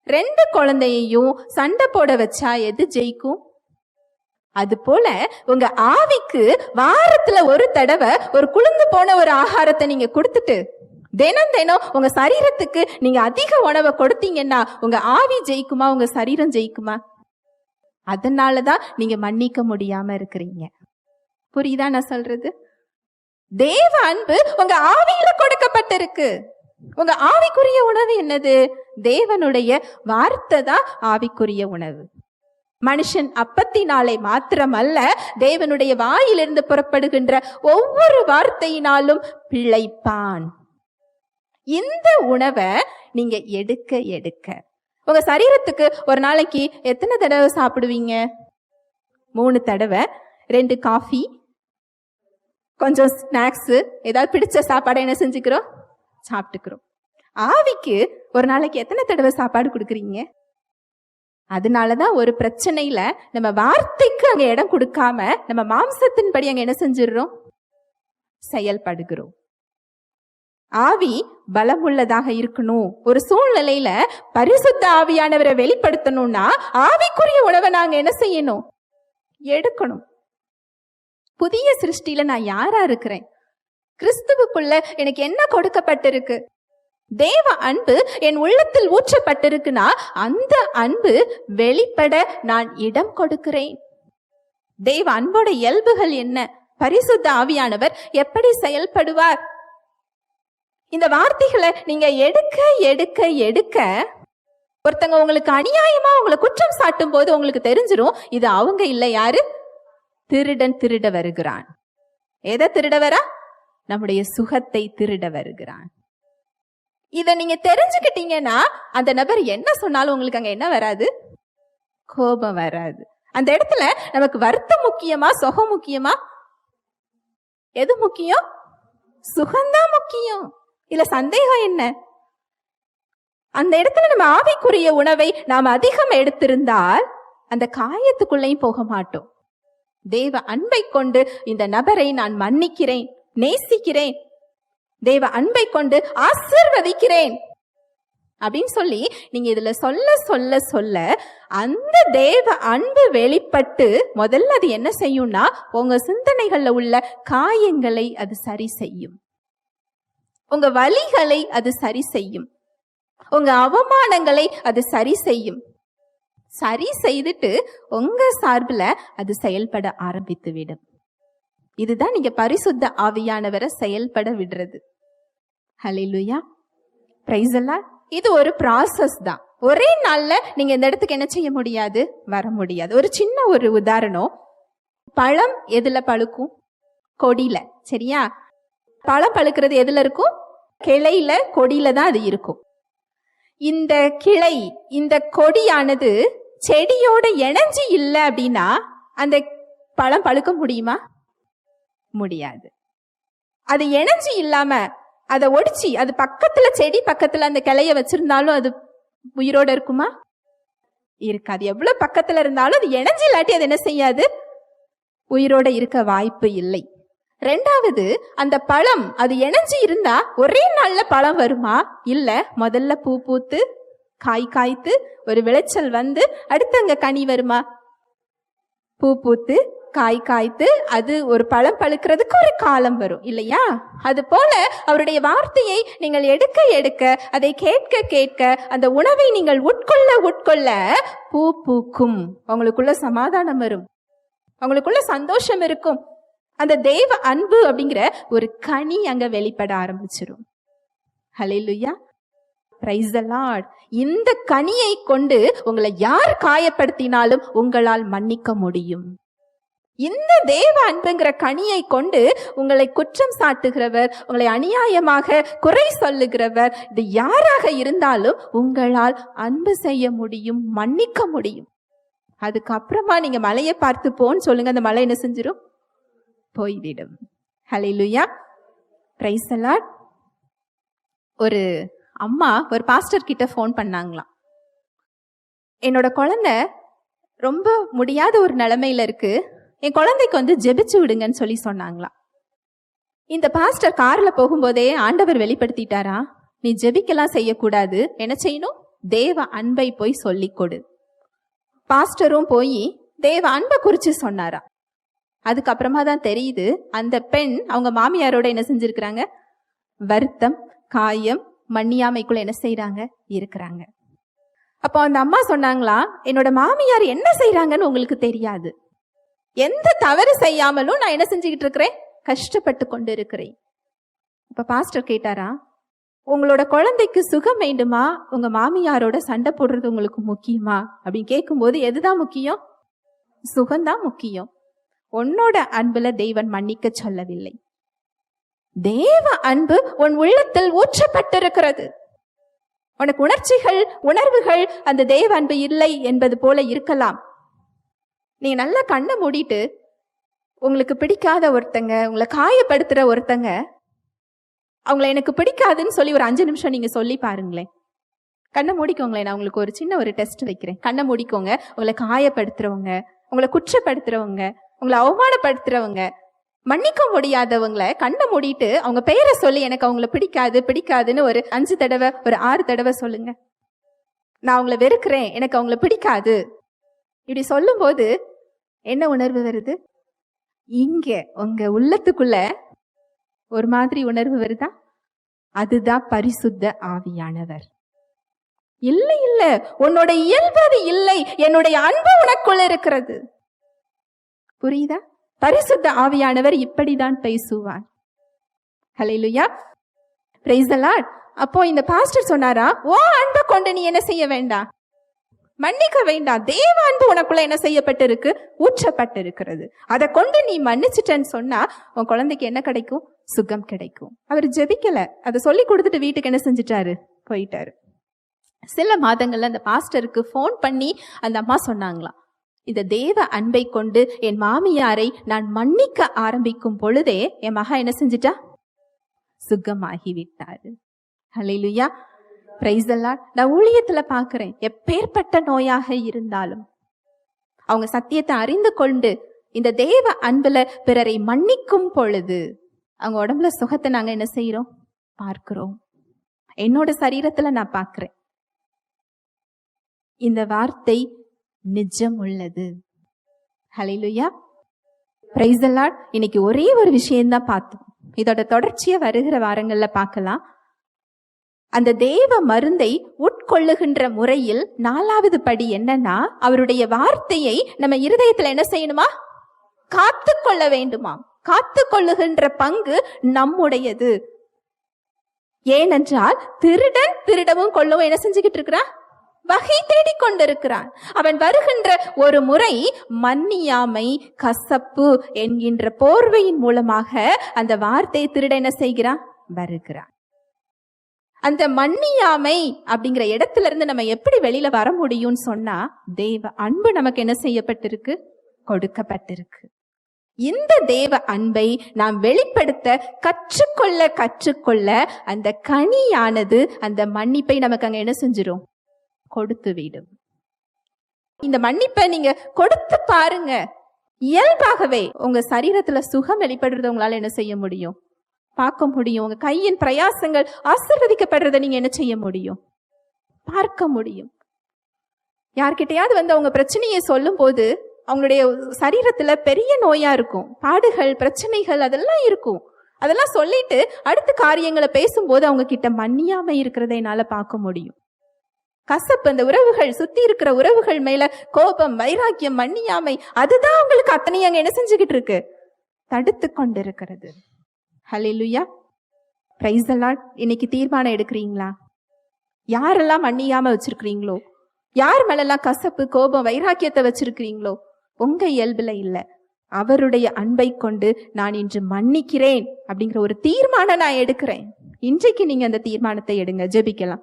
2 குழந்தையையும் சண்டை போட வச்சா எது ஜெயிக்கும்? அது போல உங்க ஆவிக்கு வாரத்துல ஒரு தடவை ஒரு குளிர்ந்து போன ஒரு ஆகாரத்தை நீங்க கொடுத்துட்டு தினம் உங்க சரீரத்துக்கு நீங்க அதிக உணவை கொடுத்தீங்கன்னா உங்க ஆவி ஜெயிக்குமா? உங்க சரீரம் ஜெயிக்குமா? அதனாலதான் நீங்க மன்னிக்க முடியாம இருக்கிறீங்க. புரியுதா நான் சொல்றது? தேவ அன்பு உங்க ஆவியில கொடுக்கப்பட்டிருக்கு. உங்க ஆவிக்குரிய உணவு என்னது? தேவனுடைய வார்த்தை தான் ஆவிக்குரிய உணவு. மனுஷன் அப்பத்தினாலே மாத்திரமல்ல, தேவனுடைய வாயிலிருந்து புறப்படுகின்ற ஒவ்வொரு வார்த்தையினாலும் பிழைப்பான். இந்த உணவை நீங்க எடுக்க உங்க சரீரத்துக்கு ஒரு நாளைக்கு எத்தனை தடவை சாப்பிடுவீங்க? 3 தடவை. 2 காஃபி, கொஞ்சம் ஸ்நாக்ஸ், ஏதாவது பிடிச்ச சாப்பாடை என்ன செஞ்சுக்கிறோம்? சாப்பிட்டுக்கிறோம். ஆவிக்கு ஒரு நாளைக்கு எத்தனை தடவை சாப்பாடு கொடுக்குறீங்க? அதனாலதான் ஒரு பிரச்சனையில நம்ம வார்த்தைக்கு அங்க இடம் கொடுக்காம நம்ம மாம்சத்தின்படி அங்க என்ன செஞ்சிடறோம்? செயல்படுகிறோம். ஆவி பலமுள்ளதாக இருக்கணும். ஒரு சூழ்நிலையில பரிசுத்த ஆவியானவரை வெளிப்படுத்தணும்னா ஆவிக்குரிய உணவை நாங்க என்ன செய்யணும்? எடுக்கணும். புதிய சிருஷ்டியில நான் யாரா இருக்கிறேன்? கிறிஸ்துவுக்குள்ள எனக்கு என்ன கொடுக்கப்பட்டிருக்கு? தேவ அன்பு என் உள்ளத்தில் ஊற்றப்பட்டிருக்குன்னா அந்த அன்பு வெளிப்பட நான் இடம் கொடுக்கிறேன். தேவ அன்போட இயல்புகள் என்ன? பரிசுத்த ஆவியானவர் எப்படி செயல்படுவார்? இந்த வார்த்தைகளை நீங்க எடுக்க எடுக்க எடுக்க ஒருத்தங்க உங்களுக்கு அநியாயமா உங்களை குற்றம் சாட்டும் போது உங்களுக்கு தெரிஞ்சிரும், இது அவங்க இல்ல, யாரு? திருடன் திருட வருகிறான். எதை திருட வரா? நம்முடைய சுகத்தை திருட வருகிறான். இத நீங்க தெரிஞ்சுக்கிட்டீங்கன்னா அந்த நபர் என்ன சொன்னாலும் உங்களுக்கு அங்க என்ன வராது? கோபம் வராது. அந்த இடத்துல நமக்கு வருத்தம் முக்கியமா, சுகம் முக்கியமா? எது முக்கியம்? சுகம்தான் முக்கியம். இல்ல சந்தேகம் என்ன? அந்த இடத்துல நம்ம ஆவிக்குரிய உணவை நாம் அதிகம் எடுத்திருந்தால் அந்த காயத்துக்குள்ளேயும் போக மாட்டோம். தேவ அன்பை கொண்டு இந்த நபரை நான் மன்னிக்கிறேன், நேசிக்கிறேன், தேவ அன்பை கொண்டு ஆசீர்வதிக்கிறேன் அப்படின்னு சொல்லி நீங்க இதுல சொல்ல சொல்ல சொல்ல அந்த தேவ அன்பு வெளிப்பட்டு முதல்ல அது என்ன செய்யும்னா உங்க சிந்தனைகள்ல உள்ள காயங்களை அது சரி செய்யும், உங்க வலிகளை அது சரி செய்யும், உங்க அவமானங்களை அது சரி செய்யும். சரி செய்துட்டு உங்க சார்பில் அது செயல்பட ஆரம்பித்து விடும். இதுதான் நீங்க பரிசுத்த ஆவியானவரை செயல்பட விடுறது. ஹல்லேலூயா, பிரைஸ் தி லார்ட். இது ஒரு ப்ராசஸ் தான். ஒரே நாள்ல நீங்க இந்த இடத்துக்கு என்ன செய்ய முடியாது, வர முடியாது. ஒரு சின்ன ஒரு உதாரணம், பழம் எதுல பழுக்கும்? கொடியில, சரியா? பழம் பழுக்கிறது எதுல இருக்கும்? கிளையில, கொடியில தான் அது இருக்கும். இந்த கிளை, இந்த கொடியானது செடியோட இணைஞ்சி இல்லை அப்படின்னா அந்த பழம் பழுக்க முடியுமா? முடியாது. அது இணைஞ்சி இல்லாம அதை ஒடிச்சு அது பக்கத்துல, செடி பக்கத்துல அந்த கிளைய வச்சிருந்தாலும் அது உயிரோட இருக்குமா? இருக்காது. எவ்வளவு பக்கத்துல இருந்தாலும் அது இணைஞ்சி இல்லாட்டி அது என்ன செய்யாது, உயிரோட இருக்க வாய்ப்பு இல்லை. ரெண்டாவது, அந்த பழம் அது இணைஞ்சி இருந்தா ஒரே நாள்ல பழம் வருமா? இல்ல, முதல்ல பூ பூத்து காய் காய்த்து ஒரு விளைச்சல் வந்து அடுத்து அங்க கனி வருமா? பூ பூத்து காய் காய்த்து அது ஒரு பழம் பழுக்கிறதுக்கு ஒரு காலம் வரும் இல்லையா? அது போல அவருடைய வார்த்தையை நீங்கள் எடுக்க எடுக்க, அதை கேட்க கேட்க, அந்த உணவை நீங்கள் உட்கொள்ள உட்கொள்ள பூ பூக்கும், உங்களுக்குள்ள சமாதானம் வரும், உங்களுக்குள்ள சந்தோஷம் இருக்கும். அந்த தேவ அன்பு அப்படிங்கிற ஒரு கனி அங்க வெளிப்பட ஆரம்பிச்சிரும். ஹல்லேலூயா, பிரைஸ் தி லார்ட். இந்த கனியை கொண்டு உங்களை யார் காயப்படுத்தினாலும் உங்களால் மன்னிக்க முடியும். இந்த தேவ அன்புங்கிற கனியை கொண்டு உங்களை குற்றம் சாட்டுகிறவர், உங்களை அநியாயமாக குறை சொல்லுகிறவர், இது யாராக இருந்தாலும் உங்களால் அன்பு செய்ய முடியும், மன்னிக்க முடியும். அதுக்கப்புறமா நீங்க மலையை பார்த்து போன்னு சொல்லுங்க, அந்த மலை என்ன செஞ்சிடும்? போய்விடும். ஹல்லேலூயா, பிரைஸ் தி லார்ட். ஒரு அம்மா ஒரு பாஸ்டர் கிட்ட ஃபோன் பண்ணாங்களாம். என்னோட குழந்தை ரொம்ப முடியாத ஒரு நிலைமையில இருக்கு, என் குழந்தைக்கு வந்து ஜெபிச்சு விடுங்கன்னு சொல்லி சொன்னாங்களாம். இந்த பாஸ்டர் கார்ல போகும்போதே ஆண்டவர் வெளிப்படுத்திட்டாரா, நீ ஜெபிக்கலாம் செய்யக்கூடாது, என்ன செய்யணும்? தேவ அன்பை போய் சொல்லிக் கொடு. பாஸ்டரும் போய் தேவ அன்பை குறிச்சு சொன்னாரா. அதுக்கப்புறமா தான் தெரியுது அந்த பெண் அவங்க மாமியாரோட என்ன செஞ்சிருக்கிறாங்க, வருத்தம், காயம், மன்னியாமைக்குள்ள என்ன செய்யறாங்க, இருக்கிறாங்க. அப்போ அந்த அம்மா சொன்னாங்களா, என்னோட மாமியார் என்ன செய்யறாங்கன்னு உங்களுக்கு தெரியாது, எந்த தவறு செய்யாமலும் நான் என்ன செஞ்சுக்கிட்டு இருக்கிறேன், கஷ்டப்பட்டு கொண்டு இருக்கிறேன். அப்ப பாஸ்டர் கேட்டாரா, உங்களோட குழந்தைக்கு சுகம் வேண்டுமா, உங்க மாமியாரோட சண்டை போடுறது உங்களுக்கு முக்கியமா அப்படின்னு கேட்கும்போது எதுதான் முக்கியம்? சுகம்தான் முக்கியம். உன்னோட அன்புல தேவன் மன்னிக்க சொல்லவில்லை. தேவ அன்பு உன் உள்ளத்தில் ஊற்றப்பட்டிருக்கிறது. உனக்கு உணர்ச்சிகள், உணர்வுகள் அந்த தேவ அன்பு இல்லை என்பது போல இருக்கலாம். நீங்க நல்லா கண்ணை மூடிட்டு உங்களுக்கு பிடிக்காத ஒருத்தங்க, உங்களை காயப்படுத்துற ஒருத்தங்க, அவங்கள எனக்கு பிடிக்காதுன்னு சொல்லி ஒரு 5 நிமிஷம் நீங்க சொல்லி பாருங்களேன். கண்ணை மூடிக்கோங்களேன், நான் உங்களுக்கு ஒரு சின்ன ஒரு டெஸ்ட் வைக்கிறேன். கண்ணை மூடிக்கோங்க. உங்களை காயப்படுத்துறவங்க, உங்களை குற்றப்படுத்துறவங்க, உங்களை அவமானப்படுத்துறவங்க, மன்னிக்க முடியாதவங்களை கண்ணை மூடிட்டு அவங்க பெயரை சொல்லி எனக்கு அவங்கள பிடிக்காது பிடிக்காதுன்னு ஒரு 5 தடவை, ஒரு 6 தடவை சொல்லுங்க. நான் அவங்கள வெறுக்கிறேன், எனக்கு அவங்கள பிடிக்காது. இப்படி சொல்லும் போது என்ன உணர்வு வருது? இங்க உங்க உள்ளத்துக்குள்ள ஒரு மாதிரி உணர்வு வருதா? அதுதான் பரிசுத்த ஆவியானவர். இல்லை இல்ல, உன்னோட இயல்பு அது இல்லை, என்னுடைய அன்பு உனக்குள்ள இருக்கிறது. புரியுதா? பரிசுத்த ஆவியானவர் இப்படிதான் பேசுவார். ஹல்லேலூயா, பிரைஸ் தி லார்ட். அப்போ இந்த பாஸ்டர் சொன்னாரா, ஓ அன்பை கொண்டு நீ என்ன செய்ய வேண்டாம், மன்னிக்க வேண்டாம். தேவ அன்பு உனக்குள்ள என்ன செய்யப்பட்டிருக்கு, ஊற்றப்பட்டிருக்கிறது. அதை கொண்டு நீ மன்னிச்சிட்டன்னு சொன்னா உன் குழந்தைக்கு என்ன கிடைக்கும், சுகம் கிடைக்கும். அவர் ஜெபிக்கல, அதை சொல்லி கொடுத்துட்டு வீட்டுக்கு என்ன செஞ்சிட்டாரு, போயிட்டாரு. சில மாதங்கள்ல அந்த பாஸ்டருக்கு ஃபோன் பண்ணி அந்த அம்மா சொன்னாங்களாம், இந்த தேவ அன்பை கொண்டு என் மாமியாரை நான் மன்னிக்க ஆரம்பிக்கும் பொழுதே என் மகா என்ன செஞ்சிட்டா, சுகமாகி விட்டாரு. ஹல்லேலூயா, பிரைஸ் தி லார்ட். நான் ஊழியத்துல பாக்குறேன், எப்பேற்பட்ட நோயாக இருந்தாலும் அவங்க சத்தியத்தை அறிந்து கொண்டு இந்த தேவ அன்புல பிறரை மன்னிக்கும் பொழுது அவங்க உடம்புல சுகத்தை நாங்க என்ன செய்யறோம், பார்க்கிறோம். என்னோட சரீரத்துல நான் பார்க்கிறேன். இந்த வார்த்தை நிஜம் உள்ளது. ஹல்லேலூயா, பிரைஸ் தி லார்ட். இன்னைக்கு ஒரே ஒரு விஷயம்தான் பார்த்தோம். இதோட தொடர்ச்சியை வருகிற வாரங்கள்ல பார்க்கலாம். அந்த தேவ மருந்தை உட்கொள்ளுகின்ற முறையில் 4வது படி என்னன்னா, அவருடைய வார்த்தையை நம்ம இருதயத்துல என்ன செய்யணுமா, காத்து கொள்ள வேண்டுமா. காத்து கொள்ளுகின்ற பங்கு நம்முடையது. ஏனென்றால் திருடன் திருடவும் கொள்ளவும் என்ன செஞ்சுக்கிட்டு இருக்கிறான், வகை தேடிக் கொண்டிருக்கிறான். அவன் வருகின்ற ஒரு முறை மன்னியாமை, கசப்பு என்கின்ற போர்வையின் மூலமாக அந்த வார்த்தையை திருட என்ன செய்கிறான், வருகிறான். அந்த மன்னியாமை அப்படிங்கிற இடத்துல இருந்து நம்ம எப்படி வெளியில வர முடியும்னு சொன்னா, தேவ அன்பு நமக்கு என்ன செய்யப்பட்டிருக்கு, கொடுக்கப்பட்டிருக்கு. இந்த தேவ அன்பை நாம் வெளிப்படுத்த கற்றுக்கொள்ள கற்றுக்கொள்ள அந்த கனியானது அந்த மன்னிப்பை நமக்கு அங்க என்ன செஞ்சிடும், கொடுத்து விடும். இந்த மன்னிப்பை நீங்க கொடுத்து பாருங்க, இயல்பாகவே உங்க சரீரத்துல சுகம் வெளிப்படுறத உங்களால என்ன செய்ய முடியும், பார்க்க முடியும். உங்க கையின் பிரயாசங்கள் ஆசீர்வதிக்கப்படுறதை நீங்க என்ன செய்ய முடியும், பார்க்க முடியும். யார்கிட்டயாவது வந்து அவங்க பிரச்சனையை சொல்லும் போது அவங்களுடைய சரீரத்துல பெரிய நோயா இருக்கும், பாடுகள், பிரச்சனைகள் அதெல்லாம் இருக்கும். அதெல்லாம் சொல்லிட்டு அடுத்த காரியங்களை பேசும்போது அவங்க கிட்ட மன்னியாம இருக்கிறத என்னால பார்க்க முடியும். கசப்பு, அந்த உறவுகள், சுத்தி இருக்கிற உறவுகள் மேல கோபம், வைராக்கியம், மன்னியாமை, அதுதான் அவங்களுக்கு அத்தனை அங்க என்ன செஞ்சுக்கிட்டு இருக்கு, தடுத்து கொண்டிருக்கிறது. ஹல்லேலூயா, பிரைஸ் தி லார்ட். இன்னைக்கு தீர்மானம் எடுக்கிறீங்களா? யாரெல்லாம் மன்னியாம வச்சிருக்கிறீங்களோ, யார் மேலெல்லாம் கசப்பு, கோபம், வைராக்கியத்தை வச்சிருக்கிறீங்களோ, உங்க இயல்புல இல்ல, அவருடைய அன்பை கொண்டு நான் இன்று மன்னிக்கிறேன் அப்படிங்கிற ஒரு தீர்மானம் நான் எடுக்கிறேன். இன்றைக்கு நீங்க அந்த தீர்மானத்தை எடுங்க. ஜெபிக்கலாம்.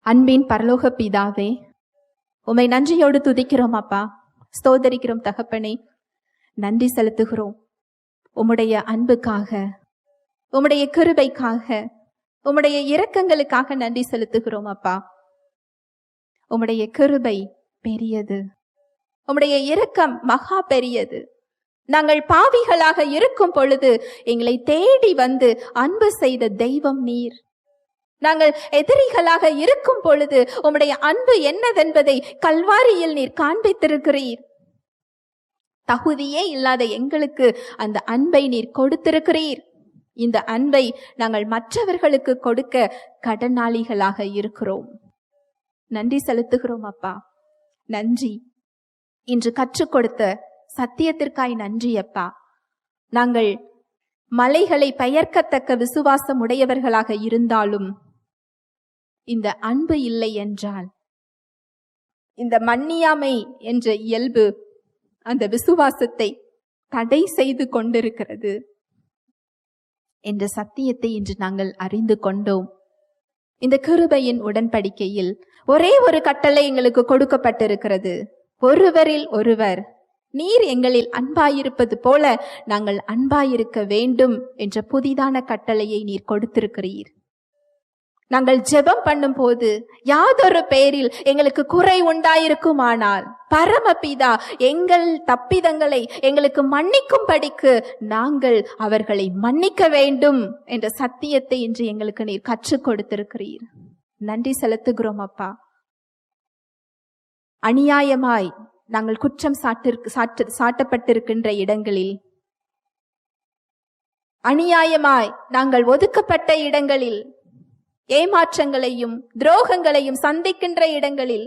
அன்பின் பரலோக பிதாவே, உம்மை நன்றியோடு துதிக்கிறோம் அப்பா, ஸ்தோத்தரிக்கிறோம் தகப்பனே, நன்றி செலுத்துகிறோம். உம்முடைய அன்புக்காக, உம்முடைய கிருபைக்காக, உம்முடைய இரக்கங்களுக்காக நன்றி செலுத்துகிறோம் அப்பா. உம்முடைய கிருபை பெரியது, உம்முடைய இரக்கம் மகா பெரியது. நாங்கள் பாவிகளாக இருக்கும் பொழுது எங்களை தேடி வந்து அன்பு செய்த தெய்வம் நீர். நாங்கள் எதிரிகளாக இருக்கும் பொழுது உம்முடைய அன்பு என்னதென்பதை கல்வாரியில் நீர் காண்பித்திருக்கிறீர். தகுதியே இல்லாத எங்களுக்கு அந்த அன்பை நீர் கொடுத்திருக்கிறீர். இந்த அன்பை நாங்கள் மற்றவர்களுக்கு கொடுக்க கடனாளிகளாக இருக்கிறோம். நன்றி செலுத்துகிறோம் அப்பா. நன்றி. இன்று கற்றுக் கொடுத்த சத்தியத்திற்காய் நன்றி அப்பா. நாங்கள் மலைகளை பெயர்க்கத்தக்க விசுவாசம் உடையவர்களாக இருந்தாலும் இந்த அன்பு இல்லை என்றால், இந்த மன்னியாமை என்ற இயல்பு அந்த விசுவாசத்தை தடை செய்து கொண்டிருக்கிறது என்ற சத்தியத்தை இன்று நாங்கள் அறிந்து கொண்டோம். இந்த கிருபையின் உடன்படிக்கையில் ஒரே ஒரு கட்டளை எங்களுக்கு கொடுக்கப்பட்டிருக்கிறது. ஒருவரில் ஒருவர் நீர் எங்களில் அன்பாயிருப்பது போல நாங்கள் அன்பாயிருக்க வேண்டும் என்ற புதிதான கட்டளையை நீர் கொடுத்திருக்கிறீர். நாங்கள் ஜெபம் பண்ணும் போது யாதொரு பேரில் எங்களுக்கு குறை உண்டாயிருக்குமானால் பரமபிதா எங்கள் தப்பிதங்களை எங்களுக்கு மன்னிக்கும்படிக்கு நாங்கள் அவர்களை மன்னிக்க வேண்டும் என்ற சத்தியத்தை இன்று எங்களுக்கு நீர் கற்றுக் கொடுத்திருக்கிறீர். நன்றி செலுத்துகிறோம் அப்பா. அநியாயமாய் நாங்கள் குற்றம் சாட்டப்பட்டிருக்கின்ற இடங்களில், அநியாயமாய் நாங்கள் ஒதுக்கப்பட்ட இடங்களில், ஏமாற்றங்களையும் துரோகங்களையும் சந்திக்கின்ற இடங்களில்,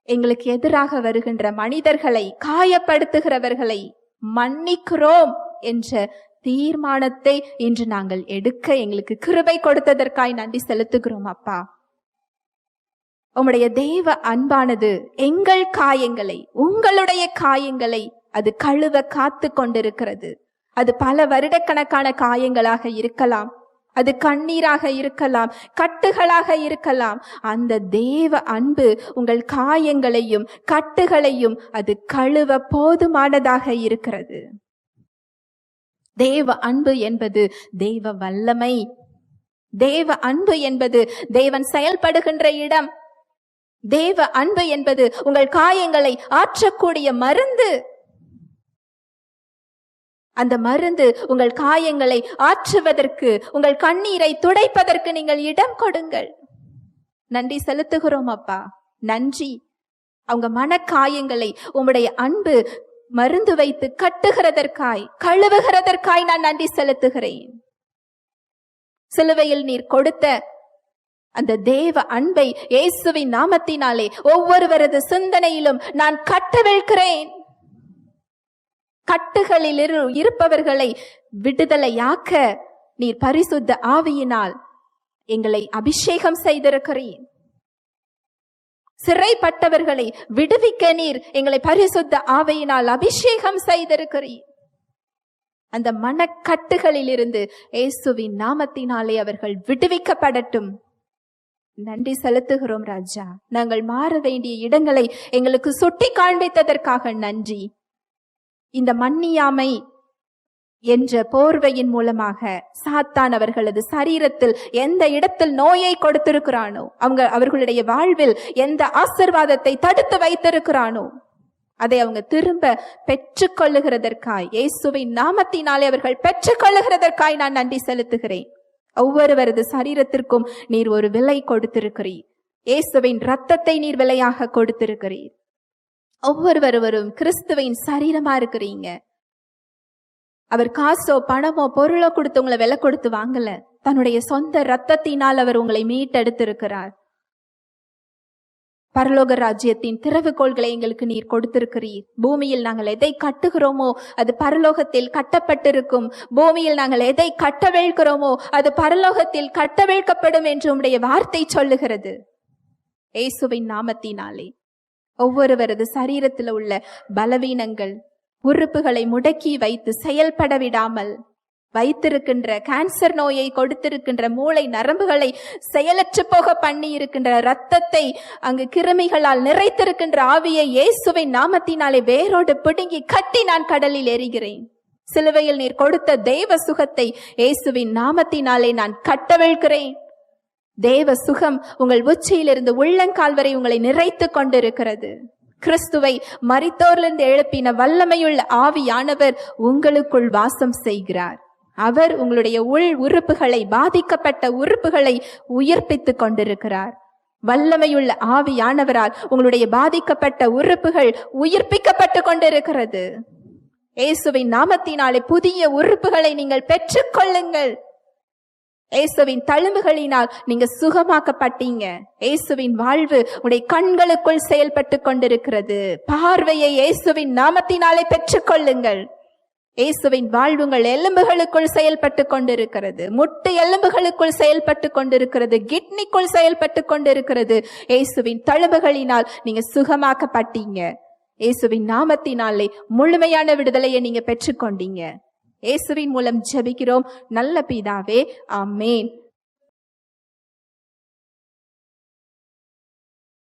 எங்களுக்கு எதிராக வருகின்ற மனிதர்களை, காயப்படுத்துகிறவர்களை மன்னிக்கிறோம் என்ற தீர்மானத்தை இன்று நாங்கள் எடுக்க எங்களுக்கு கிருபை கொடுத்ததற்காய் நன்றி செலுத்துகிறோம் அப்பா. உம்முடைய தேவ அன்பானது எங்கள் காயங்களை, உங்களுடைய காயங்களை அது கழுவ காத்து கொண்டிருக்கிறது. அது பல வருடக்கணக்கான காயங்களாக இருக்கலாம், அது கண்ணீராக இருக்கலாம், கட்டுகளாக இருக்கலாம். அந்த தேவ அன்பு உங்கள் காயங்களையும் கட்டுகளையும் அது கழுவ போதுமானதாக இருக்கிறது. தேவ அன்பு என்பது தேவ வல்லமை. தேவ அன்பு என்பது தேவன் செயல்படுகின்ற இடம். தேவ அன்பு என்பது உங்கள் காயங்களை ஆற்றக்கூடிய மருந்து. அந்த மருந்து உங்கள் காயங்களை ஆற்றுவதற்கு, உங்கள் கண்ணீரை துடைப்பதற்கு நீங்கள் இடம் கொடுங்கள். நன்றி செலுத்துகிறோம் அப்பா, நன்றி. அவங்க மனக்காயங்களை உம்முடைய அன்பு மருந்து வைத்து கட்டுகிறதற்காய், கழுவுகிறதற்காய் நான் நன்றி செலுத்துகிறேன். சிலுவையில் நீர் கொடுத்த அந்த தேவ அன்பை இயேசுவின் நாமத்தினாலே ஒவ்வொருவரது சிந்தனையிலும் நான் கட்டவிழ்கிறேன். கட்டுகளில் இருப்பவர்களை விடுதலையாக்க நீர் பரிசுத்த ஆவியினால் எங்களை அபிஷேகம் செய்திருக்கிறீர். சிறைப்பட்டவர்களை விடுவிக்க நீர் எங்களை பரிசுத்த ஆவியினால் அபிஷேகம் செய்திருக்கிறீர். அந்த மனக்கட்டுகளில் இருந்து இயேசுவின் நாமத்தினாலே அவர்கள் விடுவிக்கப்படட்டும். நன்றி செலுத்துகிறோம் ராஜா. நாங்கள் மாற வேண்டிய இடங்களை எங்களுக்கு சுட்டி காண்பித்ததற்காக நன்றி. இந்த மன்னியாமை என்ற போர்வையின் மூலமாக சாத்தான் அவர்களது சரீரத்தில் எந்த இடத்தில் நோயை கொடுத்திருக்கிறானோ, அவர்களுடைய வாழ்வில் எந்த ஆசீர்வாதத்தை தடுத்து வைத்திருக்கிறானோ, அதை அவங்க திரும்ப பெற்றுக்கொள்ளுகிறதற்காய், இயேசுவின் நாமத்தினாலே அவர்கள் பெற்றுக்கொள்ளுகிறதற்காய் நான் நன்றி செலுத்துகிறேன். ஒவ்வொருவரது சரீரத்திற்கும் நீர் ஒரு விலை கொடுத்திருக்கிறீர். இயேசுவின் இரத்தத்தை நீர் விலையாக கொடுத்திருக்கிறீர். ஒவ்வொருவரும் கிறிஸ்துவின் சரீரமா இருக்கிறீங்க. அவர் காசோ பணமோ பொருளோ கொடுத்து உங்களை விலை கொடுத்து வாங்கல. தன்னுடைய சொந்த இரத்தத்தினால் அவர் உங்களை மீட்டெடுத்திருக்கிறார். பரலோக ராஜ்யத்தின் திறவுகோள்களை எங்களுக்கு நீர் கொடுத்திருக்கிறீர். பூமியில் நாங்கள் எதை கட்டுகிறோமோ அது பரலோகத்தில் கட்டப்பட்டிருக்கும். பூமியில் நாங்கள் எதை கட்டவிழ்கிறோமோ அது பரலோகத்தில் கட்டவிழ்க்கப்படும் என்று உம்முடைய வார்த்தை சொல்லுகிறது. இயேசுவின் நாமத்தினாலே ஒவ்வொருவரது சரீரத்தில் உள்ள பலவீனங்கள், உறுப்புகளை முடக்கி வைத்து செயல்பட விடாமல் வைத்திருக்கின்ற, கேன்சர் நோயை கொடுத்திருக்கின்ற, மூளை நரம்புகளை செயலற்று போக பண்ணி இருக்கின்ற, இரத்தத்தை அங்கு கிருமிகளால் நிறைத்திருக்கின்ற ஆவியை இயேசுவின் நாமத்தினாலே வேரோடு பிடுங்கி கட்டி நான் கடலில் எறிகிறேன். சிலுவையில் நீர் கொடுத்த தெய்வ சுகத்தை இயேசுவின் நாமத்தினாலே நான் கட்டவிழ்கிறேன். தேவ சுகம் உங்கள் உச்சியிலிருந்து உள்ளங்கால் வரை உங்களை நிறைத்து கொண்டிருக்கிறது. கிறிஸ்துவை மரித்தோரிலிருந்து எழுப்பின வல்லமையுள்ள ஆவியானவர் உங்களுக்குள் வாசம் செய்கிறார். அவர் உங்களுடைய உள் உறுப்புகளை, பாதிக்கப்பட்ட உறுப்புகளை உயிர்ப்பித்துக் கொண்டிருக்கிறார். வல்லமையுள்ள ஆவியானவரால் உங்களுடைய பாதிக்கப்பட்ட உறுப்புகள் உயிர்ப்பிக்கப்பட்டு கொண்டிருக்கிறது. இயேசுவின் நாமத்தினாலே புதிய உறுப்புகளை நீங்கள் பெற்றுக்கொள்ளுங்கள். இயேசுவின் தழும்புகளினால் நீங்க சுகமாக்கப்பட்டீங்க. இயேசுவின் வாழ்வு உடைய கண்களுக்குள் செயல்பட்டு கொண்டிருக்கிறது. பார்வையை இயேசுவின் நாமத்தினாலே பெற்றுக்கொள்ளுங்கள். இயேசுவின் வாழ்வு உங்கள் எலும்புகளுக்குள் செயல்பட்டு கொண்டிருக்கிறது. முட்டு எலும்புகளுக்குள் செயல்பட்டு கொண்டிருக்கிறது. கிட்னிக்குள் செயல்பட்டு கொண்டிருக்கிறது. இயேசுவின் தழும்புகளினால் நீங்க சுகமாக்கப்பட்டீங்க. இயேசுவின் நாமத்தினாலே முழுமையான விடுதலையை நீங்க பெற்றுக்கொண்டீங்க. இயேசுவின் மூலம் ஜெபிக்கிறோம் நல்ல பிதாவே, ஆமென்.